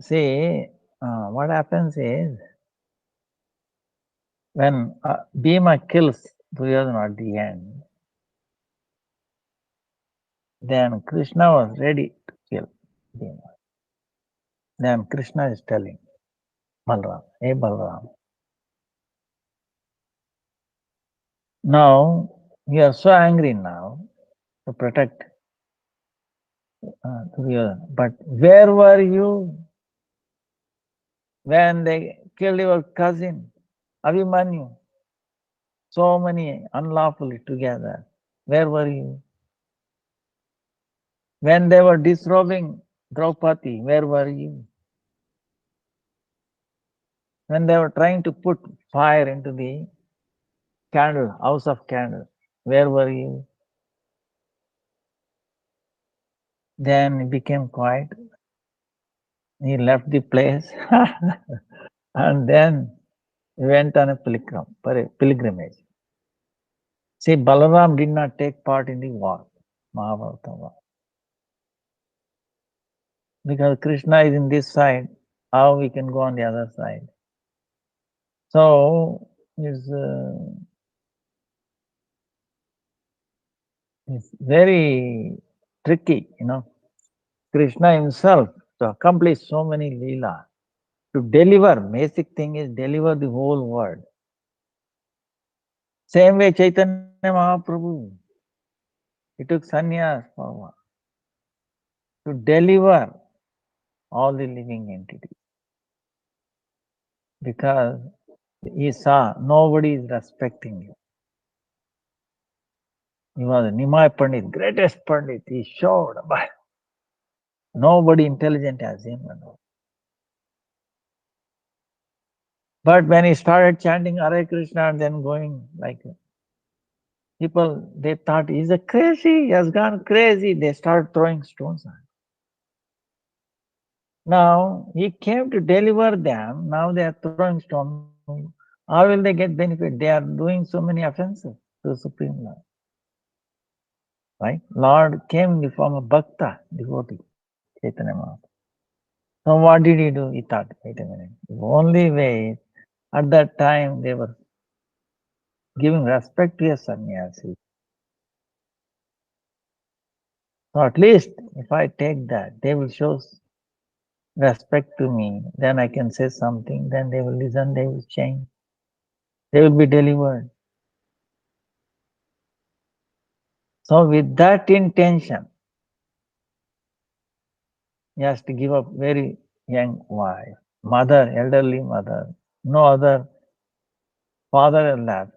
See, what happens is, when Bhima kills Duryodhana at the end, then Krishna was ready to kill Bhima. Then Krishna is telling Balaram, Balaram, now You are so angry now to protect Duryodhana. But where were you when they killed your cousin, Abhimanyu? So many unlawfully together. Where were you? When they were disrobing Draupadi, where were you? When they were trying to put fire into the candle, house of candle, where were you? Then he became quiet. He left the place and then he went on a pilgrimage. See, Balaram did not take part in the war, Mahabharata war. Because Krishna is in this side, how we can go on the other side? So it's very tricky, Krishna himself to accomplish so many leela, to deliver, basic thing is deliver the whole world. Same way Chaitanya Mahaprabhu, he took sannyas for to deliver all the living entities. Because he saw nobody is respecting you. He was Nimai Pandit, greatest Pandit. He showed, but nobody intelligent as him. But when he started chanting Hare Krishna and then going like people, they thought he's a crazy, he has gone crazy. They started throwing stones at him. Now he came to deliver them. Now they are throwing stones. How will they get benefit? They are doing so many offenses to the Supreme Lord. Right? Lord came in the form of Bhakta, devotee, Chaitanya Mahaprabhu. So what did he do? He thought, wait a minute. The only way at that time they were giving respect to a sannyasi. So at least if I take that, they will show respect to me. Then I can say something. Then they will listen. They will change. They will be delivered. So with that intention, he has to give up very young wife, mother, elderly mother. No other father has left.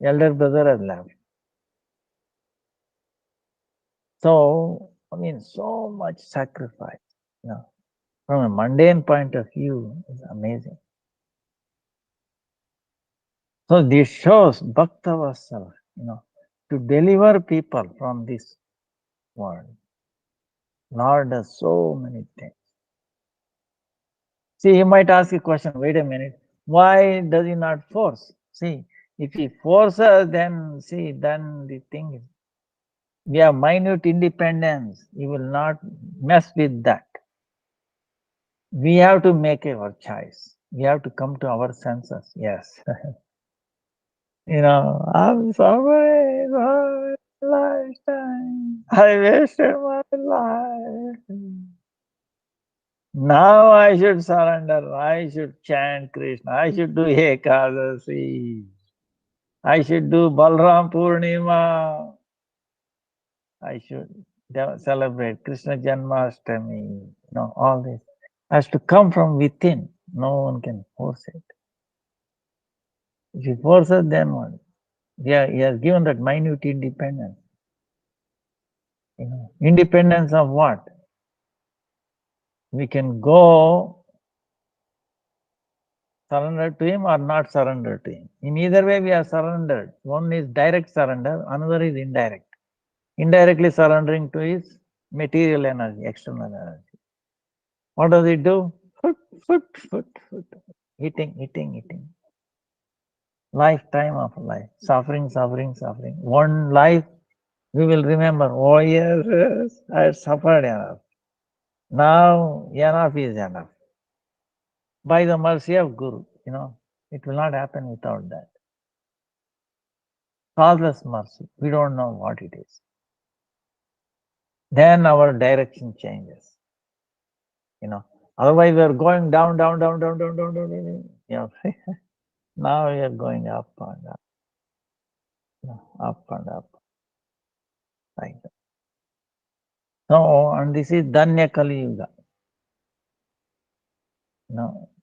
Elder brother has left. So, so much sacrifice. From a mundane point of view, is amazing. So this shows Bhakta Vatsala, to deliver people from this world. Lord does so many things. See, you might ask a question, wait a minute, why does he not force? See, if he forces, then the thing is, we have minute independence. He will not mess with that. We have to make our choice. We have to come to our senses. Yes. I'm sorry, my lifetime. I wasted my life. Now I should surrender. I should chant Krishna. I should do Ekadasi. I should do Balram Purnima. I should celebrate Krishna Janmashtami. All this has to come from within. No one can force it. If you force it, then what? He has given that minute independence. Independence of what? We can go surrender to him or not surrender to him. In either way, we are surrendered. One is direct surrender, another is indirect. Indirectly surrendering to his material energy, external energy. What does it do? Foot. Eating. Lifetime of life. Suffering. One life we will remember, oh yes, I suffered enough. Now enough is enough. By the mercy of Guru, it will not happen without that. Causeless mercy. We don't know what it is. Then our direction changes. Otherwise we are going down. Now we are going up and up. Up and up. Like that. So, and this is Danya Kali Yuga.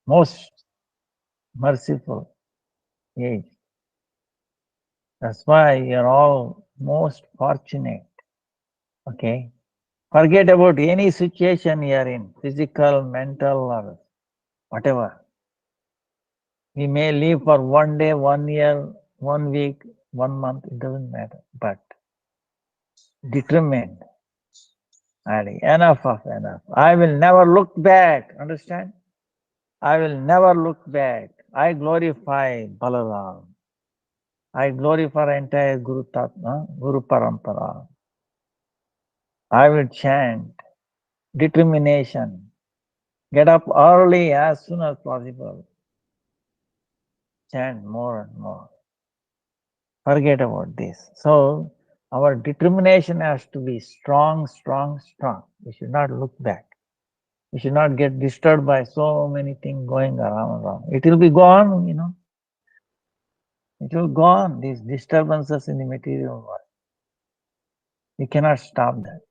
Most merciful age. That's why you're all most fortunate. Okay. Forget about any situation you're in, physical, mental, or whatever. We may live for 1 day, 1 year, 1 week, 1 month, it doesn't matter. But determined, enough of enough. I will never look back. Understand? I will never look back. I glorify Balaram. I glorify entire Guru Tatma, Guru Parampara. I will chant. Determination. Get up early as soon as possible. Chant more and more. Forget about this. So our determination has to be strong, strong, strong. We should not look back. We should not get disturbed by so many things going around. It will be gone, It will go on, these disturbances in the material world. We cannot stop that.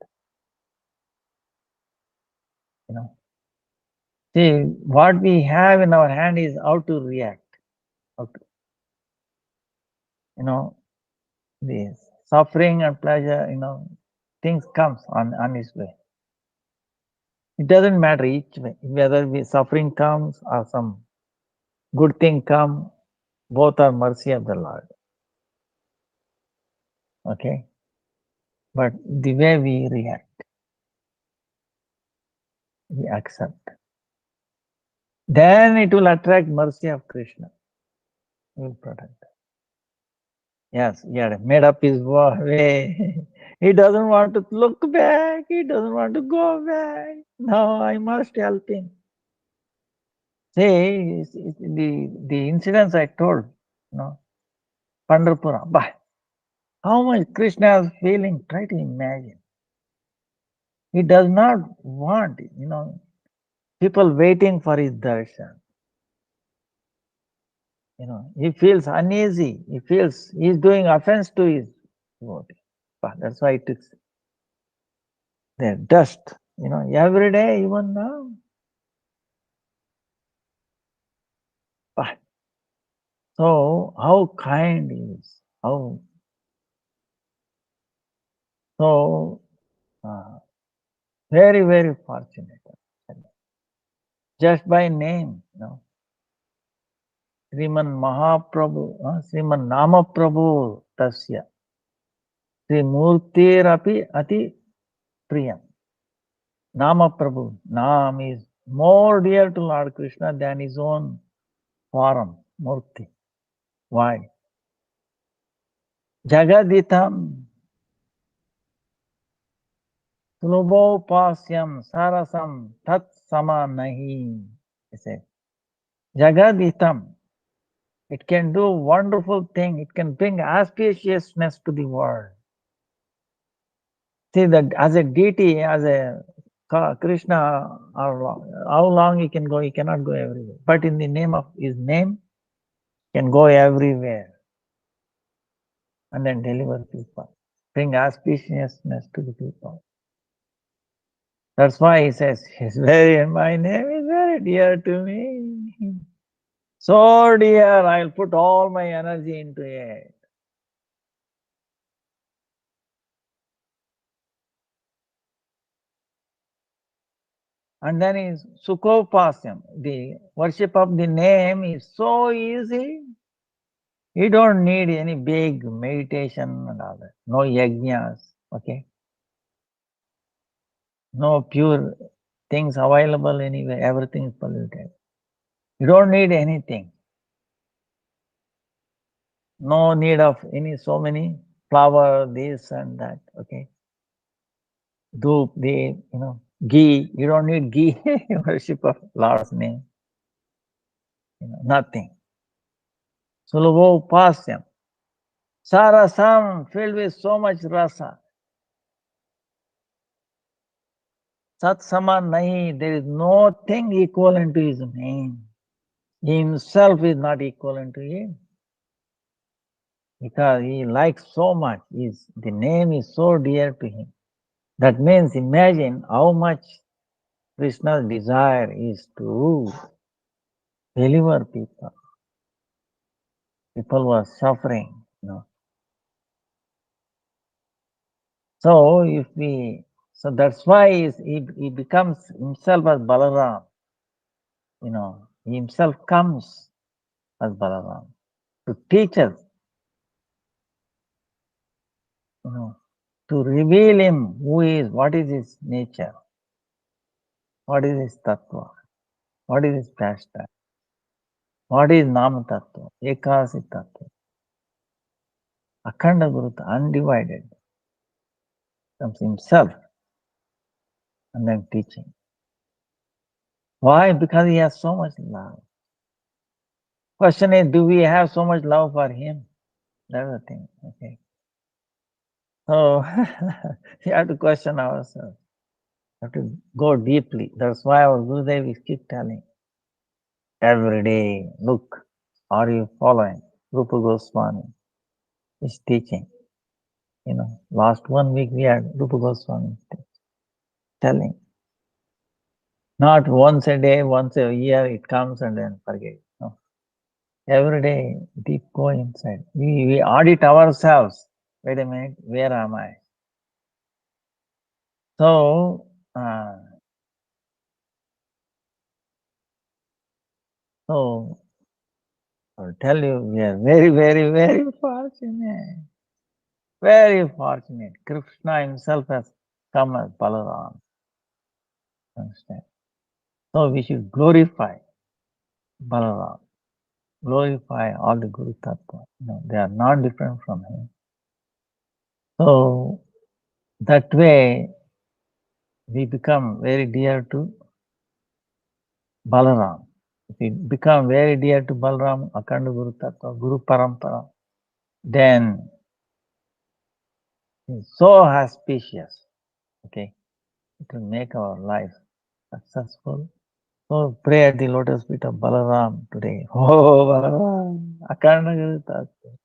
See, what we have in our hand is how to react. The suffering and pleasure, things comes on its way. It doesn't matter each way, whether suffering comes or some good thing come, both are mercy of the Lord. Okay? But the way we react, we accept. Then it will attract mercy of Krishna. He will protect. Yes, he had made up his way. He doesn't want to look back. He doesn't want to go back. No, I must help him. See, the incidents I told, Pandharpura, how much Krishna is feeling, try to imagine. He does not want, people waiting for his darshan. He feels uneasy. He feels he's doing offense to his devotee. That's why it is there. Dust, every day, even now. So, how kind he is. Very, very fortunate. Just by name, Sriman Mahaprabhu, Sriman Nama Prabhu Tasya. Sri Murtirapi Ati Priyam. Nama Prabhu. Nam is more dear to Lord Krishna than his own form, Murti. Why? Jagaditam Sulubhopasyam Sarasam Tat Sama Nahi. He said, Jagaditam. It can do wonderful thing. It can bring auspiciousness to the world. See that as a deity, as a Krishna, how long he can go? He cannot go everywhere. But in the name of his name, he can go everywhere and then deliver people, bring auspiciousness to the people. That's why he says, my name is very dear to me. So dear, I'll put all my energy into it. And then is Sukhopasyam. The worship of the name is so easy. You don't need any big meditation and all that. No yajnas, okay? No pure things available anywhere. Everything is polluted. You don't need anything. No need of so many flower, this and that, okay? Dhoop, ghee. You don't need ghee. Worship of Lord's name. Nothing. Sulabhopasyam. Sarasam, filled with so much rasa. Sat Saman Nahi, there is no thing equivalent to his name. He himself is not equivalent to him. because he likes so much. The name is so dear to him. That means imagine how much Krishna's desire is to deliver people. People were suffering, So so that's why he becomes himself as Balaram. He himself comes as Balaram to teach us, to reveal him what is his nature, what is his tattva, what is his pastime, what is Nama tattva, Ekasi tattva, Akhanda Guru, undivided, comes himself and then teaching. Why? Because he has so much love. Question is, do we have so much love for him? That's the thing. Okay. So we have to question ourselves. We have to go deeply. That's why our Gurudev is keep telling every day, look, are you following Rupa Goswami? Is teaching. Last 1 week we had Rupa Goswami telling. Not once a day, once a year it comes and then forget. No. Every day, deep go inside. We audit ourselves. Wait a minute, where am I? So, I'll tell you, we are very, very, very fortunate. Very fortunate. Krishna himself has come as Balaram. Understand? So we should glorify Balaram. Glorify all the Guru Tattva. They are not different from him. So that way we become very dear to Balaram. If we become very dear to Balaram, Akhanda Guru Tattva, Guru Parampara, then it's so auspicious. Okay, it will make our life successful. So pray at the lotus feet of Balaram today. Oh Balaram, Akhanda Guru Tattva.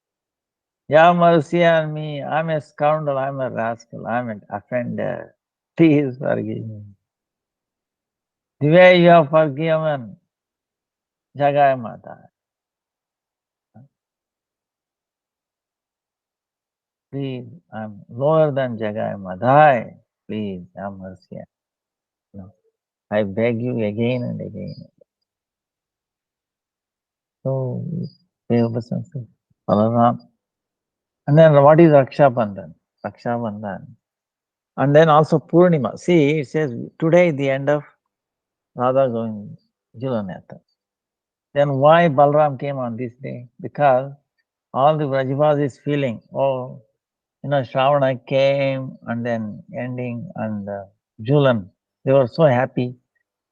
Have mercy on me. I'm a scoundrel. I'm a rascal. I'm an offender. Please forgive me. The way you have forgiven Jagai Mata. Please, I'm lower than Jagai Madhai. Please have mercy. I beg you again and again. So, pray obeisance, Balaram. And then what is Raksha Bandhan? Raksha Bandhan. And then also Purnima. See, it says today the end of Radha Govind Julanatha. Then why Balaram came on this day? Because all the Vrajavas is feeling, Shravana came and then ending and Julan. They were so happy.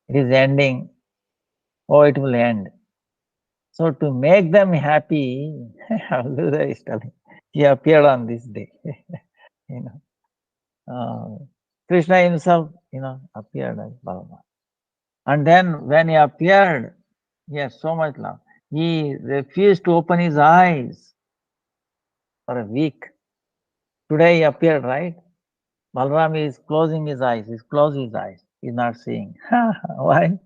It is ending. Oh, it will end. So to make them happy, Gurudev is telling, he appeared on this day. Krishna himself, appeared as Balaram. And then when he appeared, he has so much love. He refused to open his eyes for a week. Today he appeared, right? Balaram is closing his eyes. He's closed his eyes. He's not seeing. Why?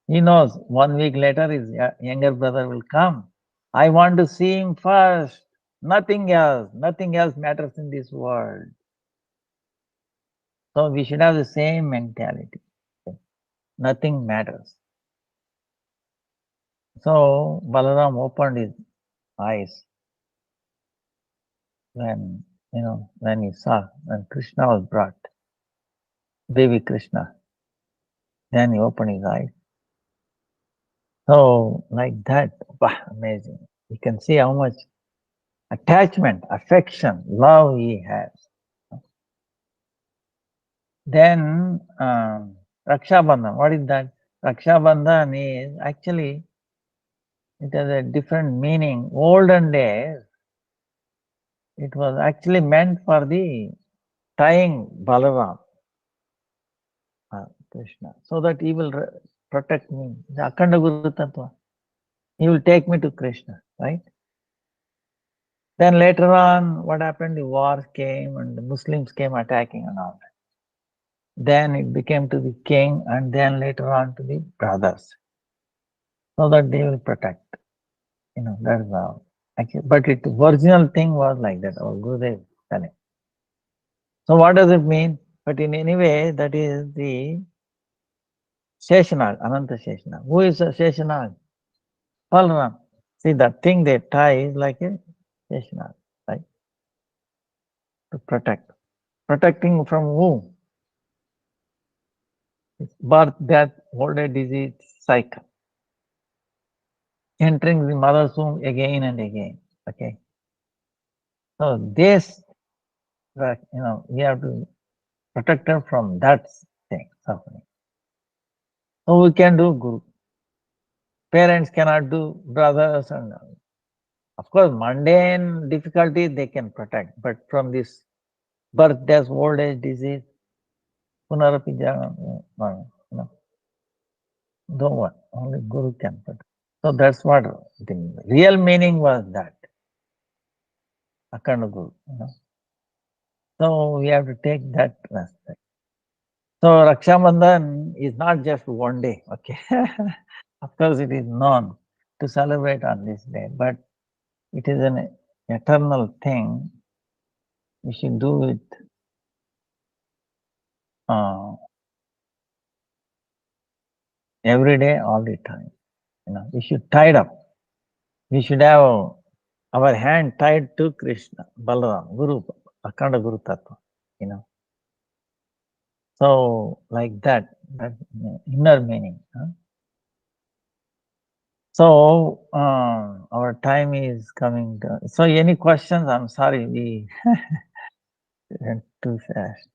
He knows 1 week later his younger brother will come. I want to see him first. Nothing else. Nothing else matters in this world. So we should have the same mentality. Nothing matters. So Balaram opened his eyes when he saw when Krishna was brought, baby Krishna. Then he opened his eyes. So like that, amazing. You can see how much attachment, affection, love he has. Then Raksha Bandhan, what is that? Raksha Bandhan is actually, it has a different meaning. Olden days, it was actually meant for the tying Balaram, Krishna, so that he will protect me. The Akhanda Guru Tattva. He will take me to Krishna, right? Then later on, what happened? The wars came and the Muslims came attacking and all that. Then it became to the king and then later on to the brothers, so that they will protect. That's how. Actually, but it original thing was like that. Our Gurudev telling. So what does it mean? But in any way, that is the Sheshanag, Ananta Sheshanag. Who is a Sheshanag? Balaram. See, that thing they tie is like a Sheshanag, right? To protect. Protecting from whom? It's birth, death, old age, disease, cycle. Entering the mother's womb again and again. Okay. So this, we have to protect her from that thing, suffering. So we can do guru. Parents cannot do brothers and of course mundane difficulties they can protect, but from this birth, death, old age, disease, punarapi no one, only guru can protect. So that's what the real meaning was that. Akhanda Guru. So we have to take that aspect. So Raksha Bandhan is not just one day, okay? Of course, it is known to celebrate on this day, but it is an eternal thing. We should do it every day, all the time. We should tie it up. We should have our hand tied to Krishna, Balaram, Guru, Akhanda Guru Tattva. So like that inner meaning. So our time is coming. So any questions? I'm sorry, we went too fast.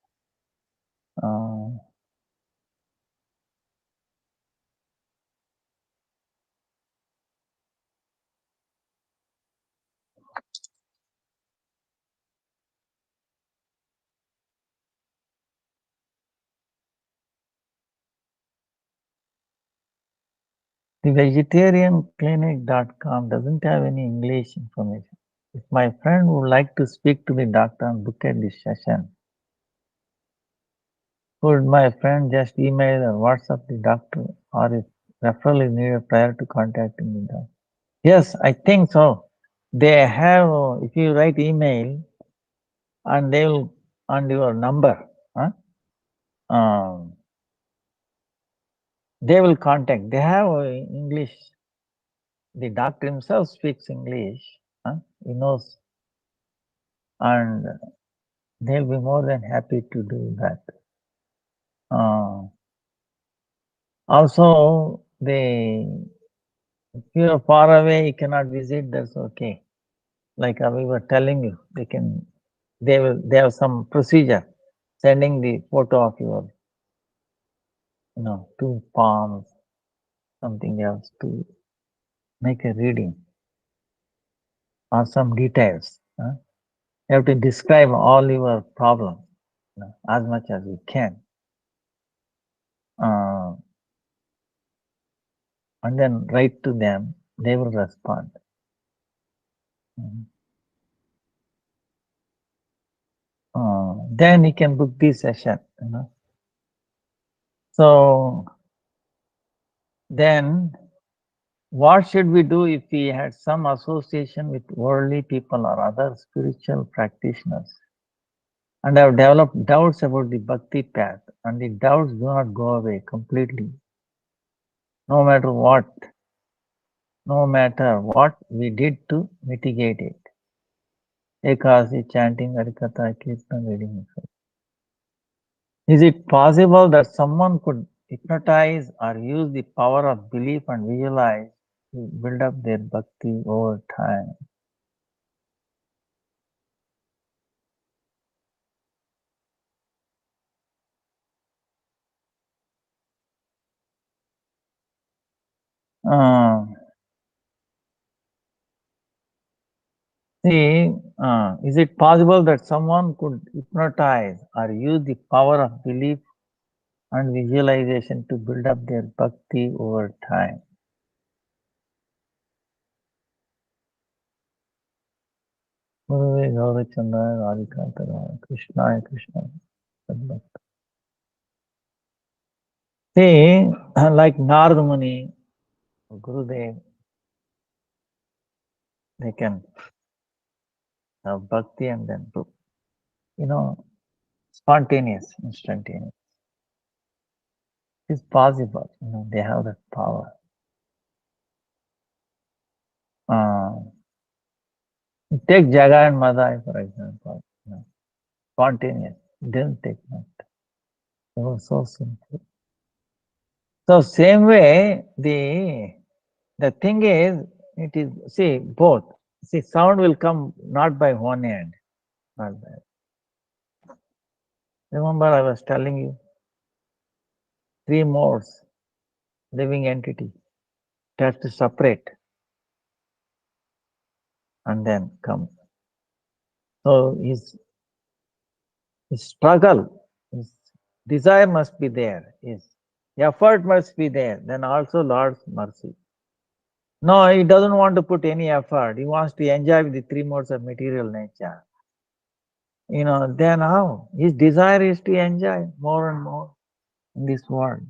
The vegetarianclinic.com doesn't have any English information. If my friend would like to speak to the doctor and book at this session, could my friend just email or WhatsApp the doctor, or if referral is needed prior to contacting the doctor? Yes, I think so. They have, if you write email and they will, on your number, they will contact. They have English. The doctor himself speaks English. He knows, and they'll be more than happy to do that. Also, if you are far away, you cannot visit. That's okay. Like we were telling you, they have some procedure, sending the photo of your, two palms, something else to make a reading or some details. You have to describe all your problems as much as you can. And then write to them, they will respond. Then you can book this session. So then what should we do if we had some association with worldly people or other spiritual practitioners and have developed doubts about the bhakti path, and the doubts do not go away completely, no matter what we did to mitigate it? Ekasi, chanting, Harikatha, Kirtan, reading. Is it possible that someone could hypnotize or use the power of belief and visualize to build up their bhakti over time? Is it possible that someone could hypnotize or use the power of belief and visualization to build up their bhakti over time? Gauri Gaurachandra Radhikanta Krishna Krishna. See, like Narada Muni, Gurudev, they can have bhakti and then, spontaneous, instantaneous. It's possible, they have that power. Take Jagai and Madai, for example. Spontaneous. Didn't take much. It was so simple. So same way, the thing is, it is, see, both. See, sound will come not by one end. Not by. Remember, I was telling you, 3 modes, living entity. It has to separate and then come. So his struggle, his desire must be there, his effort must be there, then also Lord's mercy. No, he doesn't want to put any effort. He wants to enjoy the 3 modes of material nature. Then how? His desire is to enjoy more and more in this world.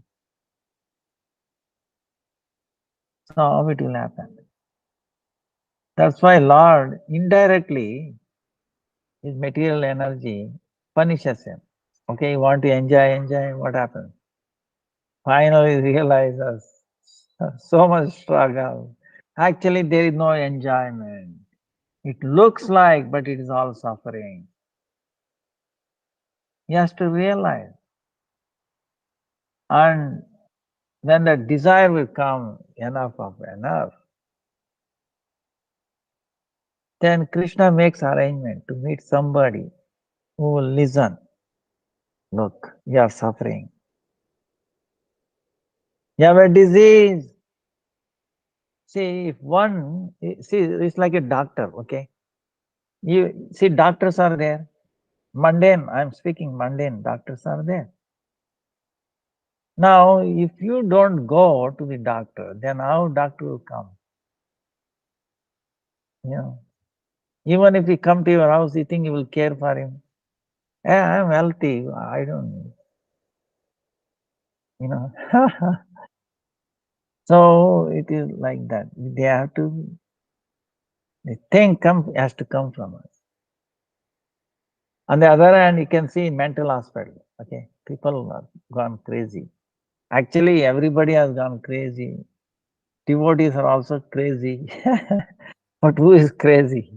So how it will happen? That's why Lord indirectly, his material energy punishes him. Okay, you want to enjoy, what happens? Finally realizes so much struggle. Actually, there is no enjoyment. It looks like, but it is all suffering. He has to realize. And when the desire will come, enough of enough, then Krishna makes arrangement to meet somebody who will listen. Look, you are suffering. You have a disease. See, it's like a doctor, okay? You see, doctors are there. Mundane, I'm speaking mundane, doctors are there. Now, if you don't go to the doctor, then how doctor will come? Even if he come to your house, you think you will care for him? I'm healthy, I don't, So it is like that. They have to, the thing has to come from us. On the other hand, you can see mental aspect. Okay, people have gone crazy. Actually, everybody has gone crazy. Devotees are also crazy. But who is crazy?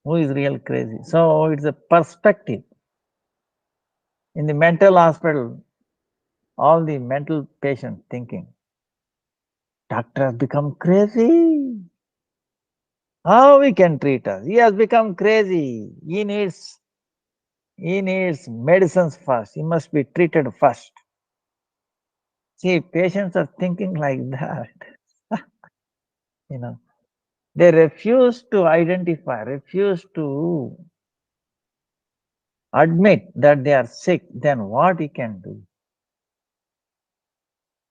Who is real crazy? So it's a perspective. In the mental hospital, all the mental patients thinking, doctor has become crazy. How we can treat us? He has become crazy. He needs medicines first. He must be treated first. See, patients are thinking like that. They refuse to identify, refuse to admit that they are sick. Then what he can do?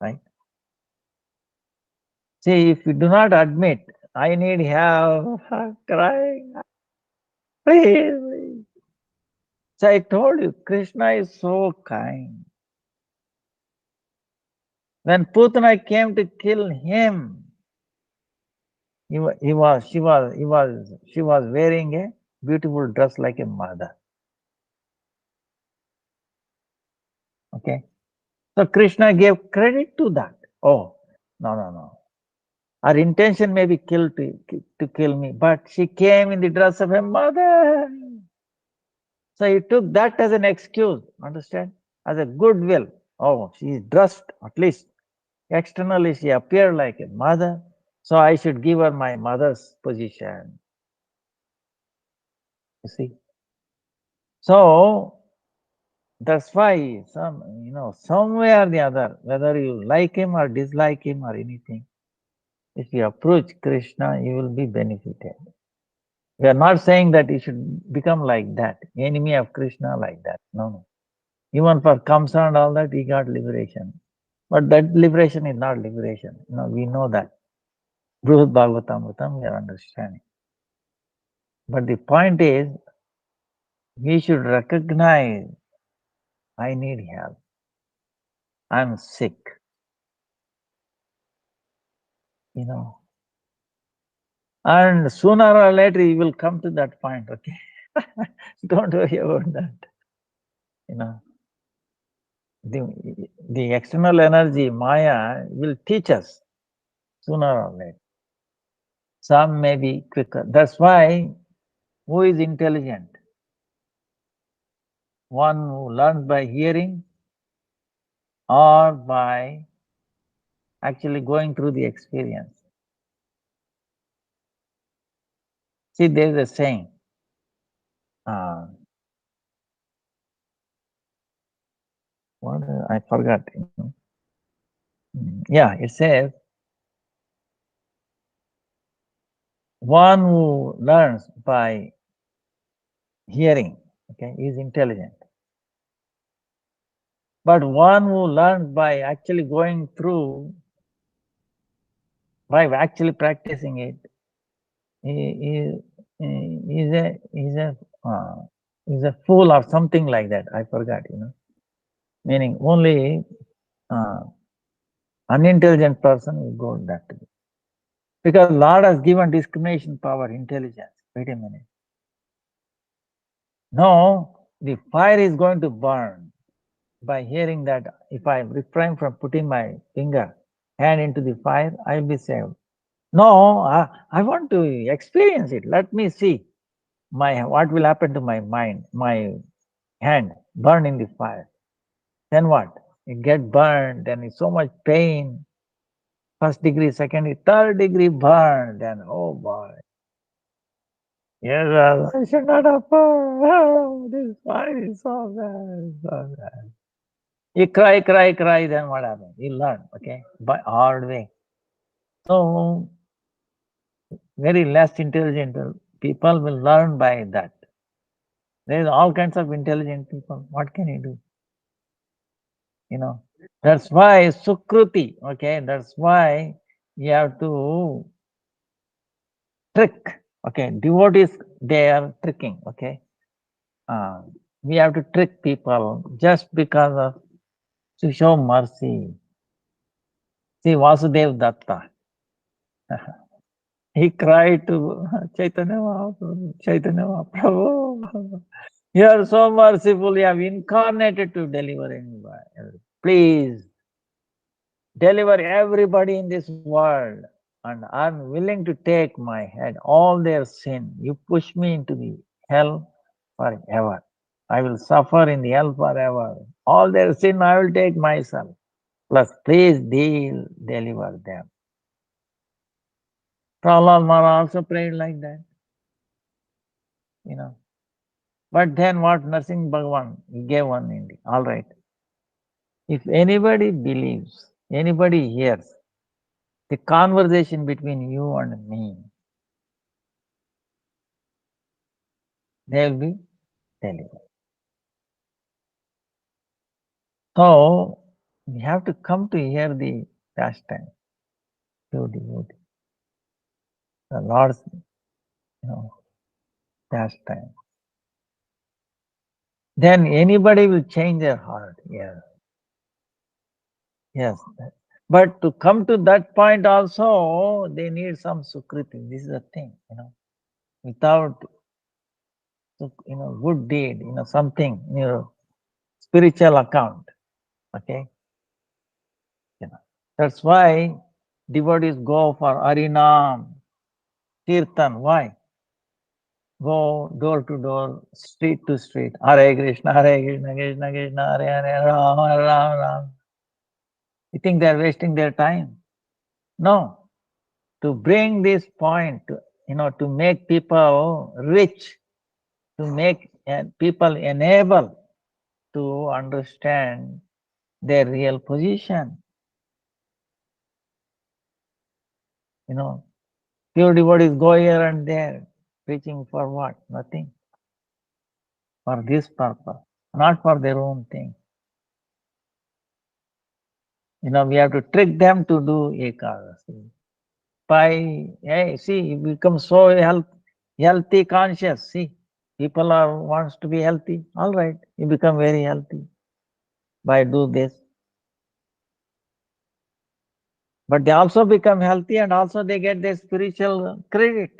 Right? See, if you do not admit, I need help, crying, please. So I told you, Krishna is so kind. When Putana came to kill him, she was wearing a beautiful dress like a mother. Okay. So Krishna gave credit to that. Oh, no. Her intention may be to kill me, but she came in the dress of a mother. So he took that as an excuse, understand? As a goodwill. Oh, she is dressed, at least externally she appeared like a mother, so I should give her my mother's position. You see? So that's why some way or the other, whether you like him or dislike him or anything, if you approach Krishna, you will be benefited. We are not saying that you should become like that, enemy of Krishna like that. No. Even for Kamsa and all that, he got liberation. But that liberation is not liberation. We know that. Brihad Bhagavatamritam, we are understanding. But the point is, we should recognize I need help. I'm sick. You know, and sooner or later you will come to that point. Okay, don't worry about that. You know, the external energy Maya will teach us sooner or later. Some may be quicker. That's why who is intelligent? One who learns by hearing or by actually going through the experience. See, there is a saying. Uh, what I forgot. Yeah, it says one who learns by hearing, okay, is intelligent. But one who learns by actually going through, by actually practicing it, is a fool or something like that. I forgot. Meaning only uh, unintelligent person will go that way. Because Lord has given discrimination power, intelligence. Wait a minute. No, the fire is going to burn by hearing that if I refrain from putting my hand into the fire, I will be saved. No, I want to experience it. Let me see what will happen to my mind, my hand burn in the fire. Then what? It get burned, then it's so much pain. First degree, second degree, third degree burn. Then oh boy. Yes, I should not have burned. Oh, this fire is so bad, so bad. You cry, then what happens? You learn, okay? By hard way. So very less intelligent people will learn by that. There is all kinds of intelligent people. What can you do? That's why Sukruti, okay, that's why you have to trick, okay, devotees, they are tricking, okay. We have to trick people just because of to show mercy. See, Vasudev Datta, he cried to Chaitanya Mahaprabhu, Chaitanya Mahaprabhu, you are so merciful, you have incarnated to deliver anybody. Please deliver everybody in this world, and I'm willing to take my head, all their sin. You push me into the hell forever. I will suffer in the hell forever. All their sin I will take myself. Plus, please deliver them. Prahlad Maharaj also prayed like that. But then what Narsingh Bhagavan gave one India. All right. If anybody believes, anybody hears the conversation between you and me, they will be delivered. So we have to come to hear the pastime, to devotee, the Lord's pastime. Then anybody will change their heart. Yeah. Yes. But to come to that point also, they need some sukriti. This is the thing. Without good deed, something, spiritual account. Okay. That's why devotees go for Harinam, Kirtan. Why? Go door to door, street to street. Hare Krishna, Hare Krishna, Krishna Krishna, Hare Hare, Ram Ram Ram. You think they are wasting their time? No. To bring this point, to make people rich, to make people enable to understand their real position. Pure devotees go here and there, preaching for what? Nothing. For this purpose, not for their own thing. We have to trick them to do Ekadasi. Hey, see, you become so Healthy conscious. See, people are wants to be healthy. All right, you become very healthy by do this. But they also become healthy and also they get their spiritual credit.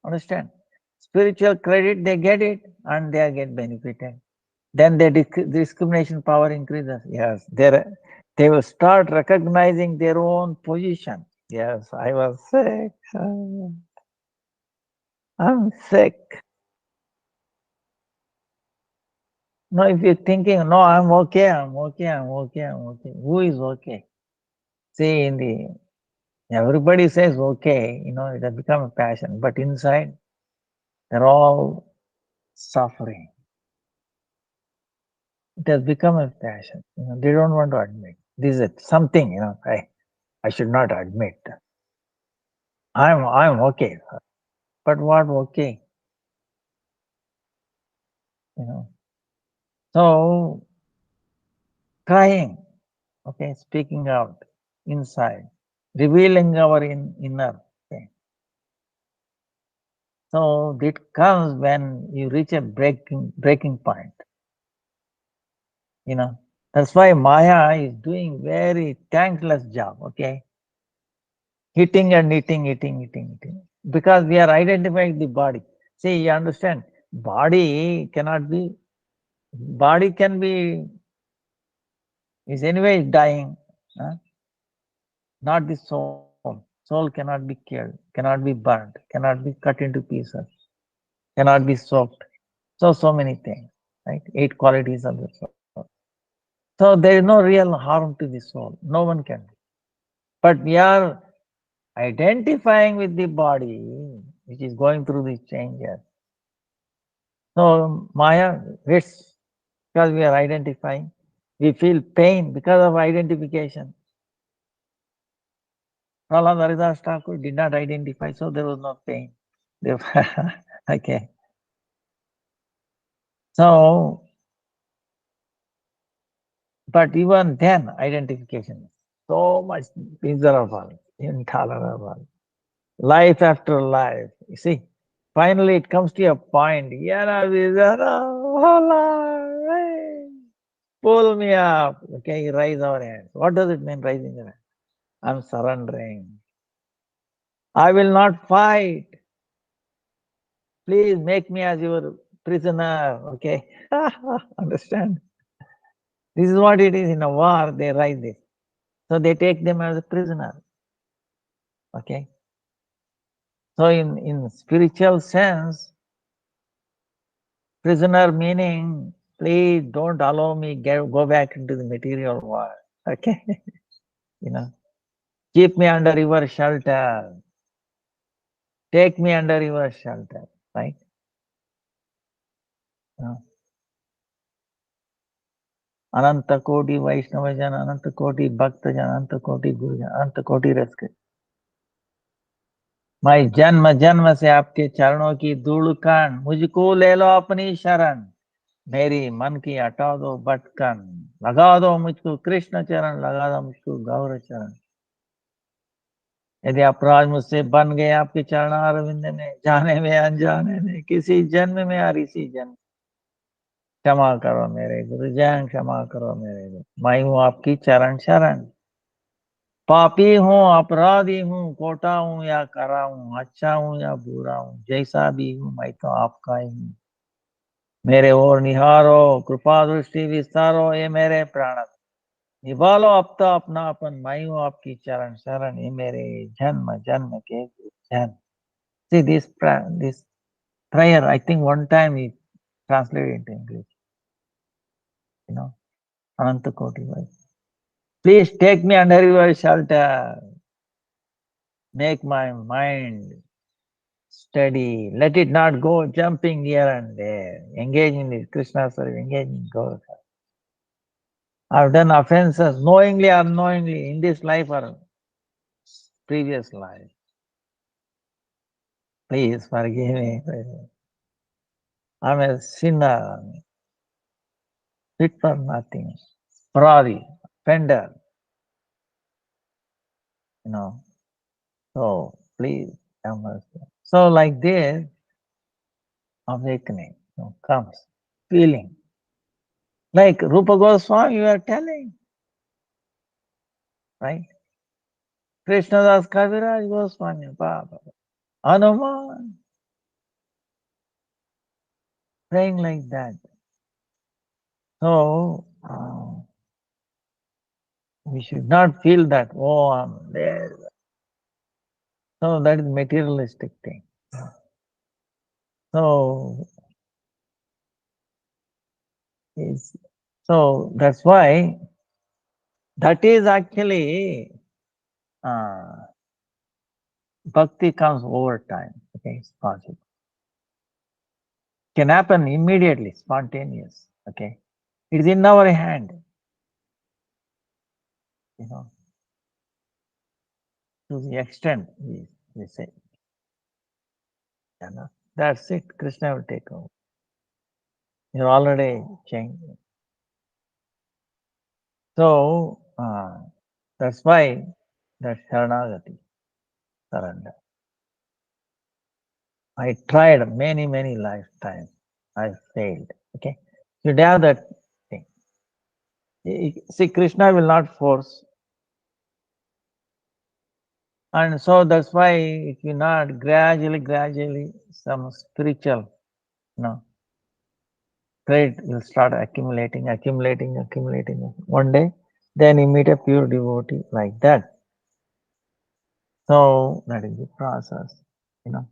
Understand? Spiritual credit, they get it and they get benefited. Then their discrimination power increases. Yes, they will start recognizing their own position. Yes, I was sick. I'm sick. No, if you're thinking, no, I'm okay, I'm okay, I'm okay, I'm okay. Who is okay? See, in the everybody says okay, it has become a passion, but inside they're all suffering. It has become a passion. They don't want to admit. This is something, I should not admit. I'm okay. But what okay? You know. So crying, okay, speaking out inside, revealing our inner. Okay. So it comes when you reach a breaking point. That's why Maya is doing very thankless job. Okay, hitting and hitting. Because we are identifying the body. See, you understand? Body can be, is anyway dying. Huh? Not the soul. Soul cannot be killed, cannot be burnt, cannot be cut into pieces, cannot be soaked. So many things, right? 8 qualities of the soul. So there is no real harm to the soul. No one can. But we are identifying with the body, which is going through these changes. So Maya hits because we are identifying. We feel pain because of identification. Prahlad Haridas Thakur did not identify, so there was no pain. Okay. So, but even then, identification, so much miserable, intolerable, life after life. You see, finally it comes to a point, pull me up. Okay, raise our hands. What does it mean, raising the hand? I'm surrendering. I will not fight. Please make me as your prisoner. Okay. Understand? This is what it is in a war. They write this. So they take them as a prisoner. Okay. So in spiritual sense, prisoner meaning, please don't allow me go back into the material world. Okay. Keep me under your shelter. Take me under your shelter. Right? Ananta Koti Vaishnava Jan, Ananta Koti Bhakta Jan, Ananta Koti Guru Jan, Ananta Koti Raske. मैं जन्म जन्म से आपके चरणों की धूल कण, मुझको ले लो अपनी शरण, मेरी मन की हटा दो भटकन, लगा दो मुझको कृष्ण चरण, लगा दो मुझको गौर चरण। यदि अपराध मुझसे बन गए आपके चरण अरविंद में, जाने में अनजाने में, किसी जन्म में या इसी जन्म, क्षमा करो मेरे गुरुजन, क्षमा करो मेरे गुरु, मैं हूँ आपकी चरण शरण। पापी हूँ, अपराधी हूँ, कोटा हूँ या करा हूँ, अच्छा हूँ या बुरा हूँ, जैसा भी हूँ मैं तो आपका ही हूँ। मेरे ओर निहारो, कृपा दृष्टि विस्तारो, ये मेरे प्राण निभा लो अब तो अपनापन, मैं हूँ आपकी चरण शरण, ये मेरे जन्म जन्म के जन। See this prayer, I think one time we translated into English. Ananta Koti Vai. Please take me under your shelter. Make my mind steady. Let it not go jumping here and there. Engage in this Krishna service, engage in God. I've done offenses knowingly or unknowingly in this life or previous life. Please forgive me. I'm a sinner, fit for nothing, fraudi, offender. So please have mercy. So like this, awakening comes, feeling. Like Rupa Goswami, you are telling, right? Krishnadas Kaviraj Goswami, Baba, Hanuman, praying like that. So, we should not feel that, oh, I'm there. So, that is materialistic thing. So, so that's why that is actually bhakti comes over time. Okay, it's possible. Can happen immediately, spontaneous. Okay, it is in our hand. You know, to the extent we say, you know, that's it. Krishna will take over. You're already changed. So that's why that Sharanagati, surrender. I tried many lifetimes. I failed. Okay, you'd have that thing. See, Krishna will not force, and so that's why if you not gradually, some spiritual, you know, credit will start accumulating. One day, then you meet a pure devotee like that. So that is the process. You know,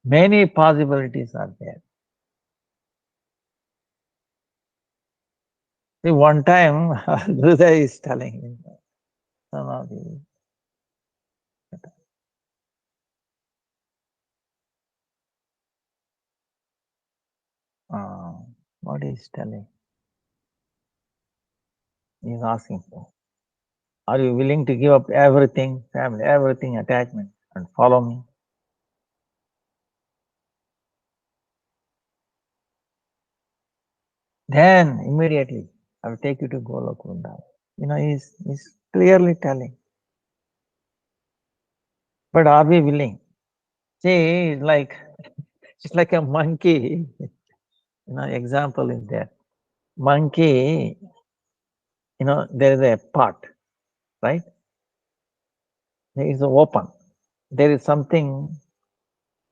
many possibilities are there. See, one time, Gurudev is telling me, some of the, what is telling? He is asking for. Are you willing to give up everything, family, everything, attachment, and follow me? Then immediately I will take you to Golok Vrindavan. You know, he's clearly telling. But are we willing? See, it's like a monkey. You know, example is there. Monkey, you know, there is a pot, right? There is open. There is something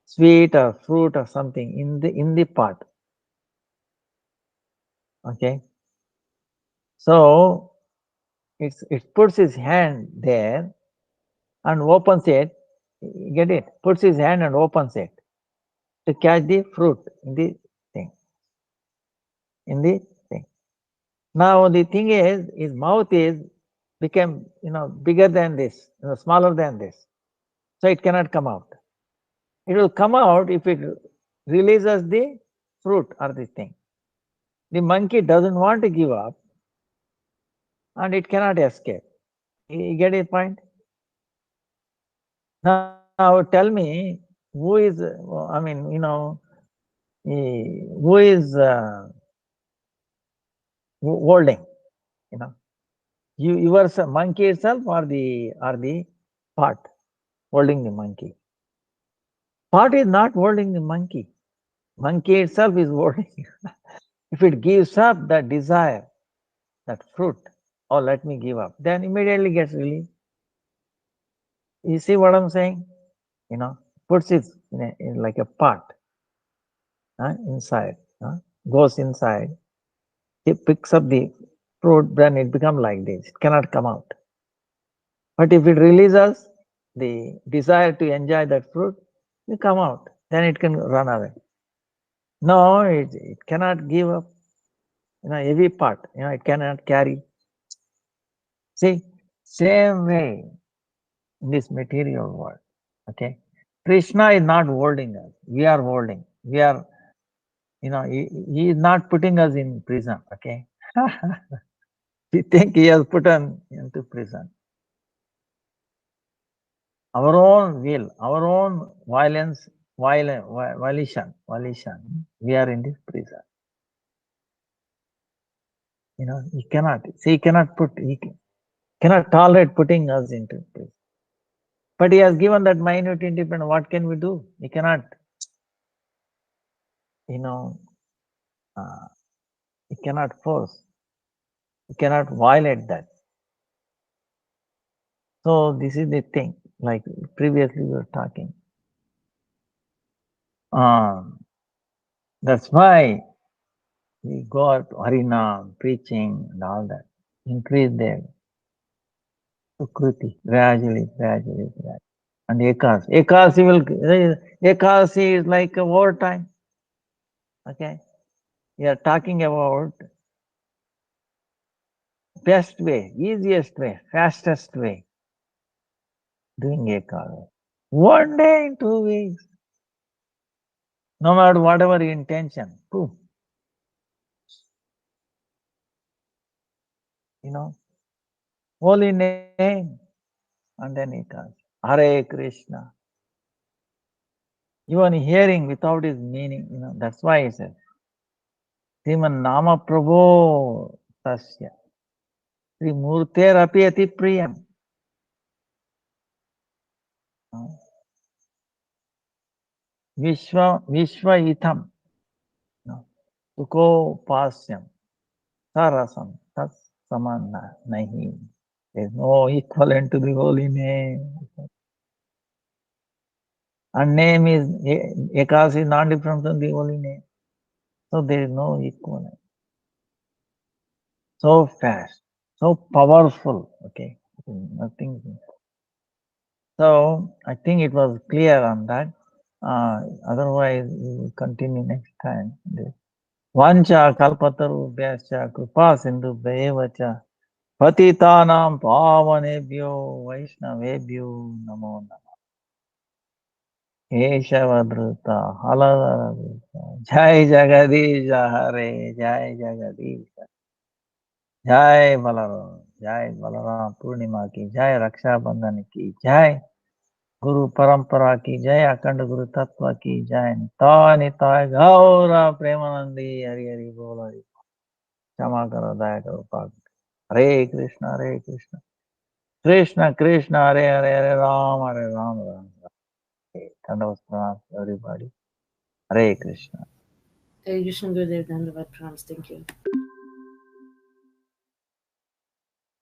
sweet or fruit or something in the pot. Okay. So it puts his hand there and opens it. Get it? Puts his hand and opens it to catch the fruit in the thing. In the thing. Now the thing is, his mouth is became, you know, bigger than this, you know, smaller than this. So it cannot come out. It will come out if it releases the fruit or the thing. The monkey doesn't want to give up and it cannot escape. You get a point? Now tell me, who is, I mean, you know, who is holding, you know, yourself, monkey itself or the pot holding the monkey? Pot is not holding the monkey. Monkey itself is holding. If it gives up that desire, that fruit, oh, let me give up, then immediately gets released. You see what I'm saying? You know, puts it in like a pot inside, goes inside, it picks up the fruit, then it becomes like this. It cannot come out. But if it releases the desire to enjoy that fruit, it come out. Then it can run away. No, it cannot give up. You know, heavy part. You know, it cannot carry. See, same way in this material world. Okay, Krishna is not holding us. We are holding. We are. You know, he is not putting us in prison. Okay, we think he has put us into prison. Our own will, our own violence, volition, we are in this prison. You know, he cannot, see, he cannot tolerate putting us into prison. But he has given that minute independence. What can we do? He cannot. you know, you cannot force, you cannot violate that. So this is the thing, like previously we were talking. That's why we got Harinam, preaching and all that. Increase their Sukruti gradually, gradually, gradually. And Ekasi. Ekasi is like a overtime. Okay. We are talking about best way, easiest way, fastest way doing Ekasi. 1 day in 2 weeks. No matter whatever intention. Boom. You know, holy name and then Ekasi. Hare Krishna. Even hearing without his meaning, that's why he says, Sriman Nama Prabho Tasya. Sri Murter api ati priyam. Vishva itham. Sukho pasyam. Sarasam. Tas samana nahi. There is no equivalent to the holy name. And name is, Ekasi is not different from the holy name. So there is no equivalent. So fast, so powerful. Okay. Nothing. So I think it was clear on that. Otherwise, we will continue next time. Vancha kalpatarubhyascha kripa sindhubhya cha patitanam pavanebhyo vaishnavebhyo namo namah. Keshavadruta haladharavruta Jai Jagadisha Hare Jai Jagadisha Jai Balaram Purnima ki Jai Raksha Bandhan ki Jai Guru Parampara ki Jai Akhand Guru Tattva ki Jai Nitai Gaura Premanandi Hari Hari Bol Hari Kshama Karo Daya Karo Pak Hare Krishna Krishna Krishna Hare Hare Hare Ram Ram Dandavat Pranam to everybody. Hare Krishna. Hare Krishna Gurudev, Dandavat Pranams. Thank you.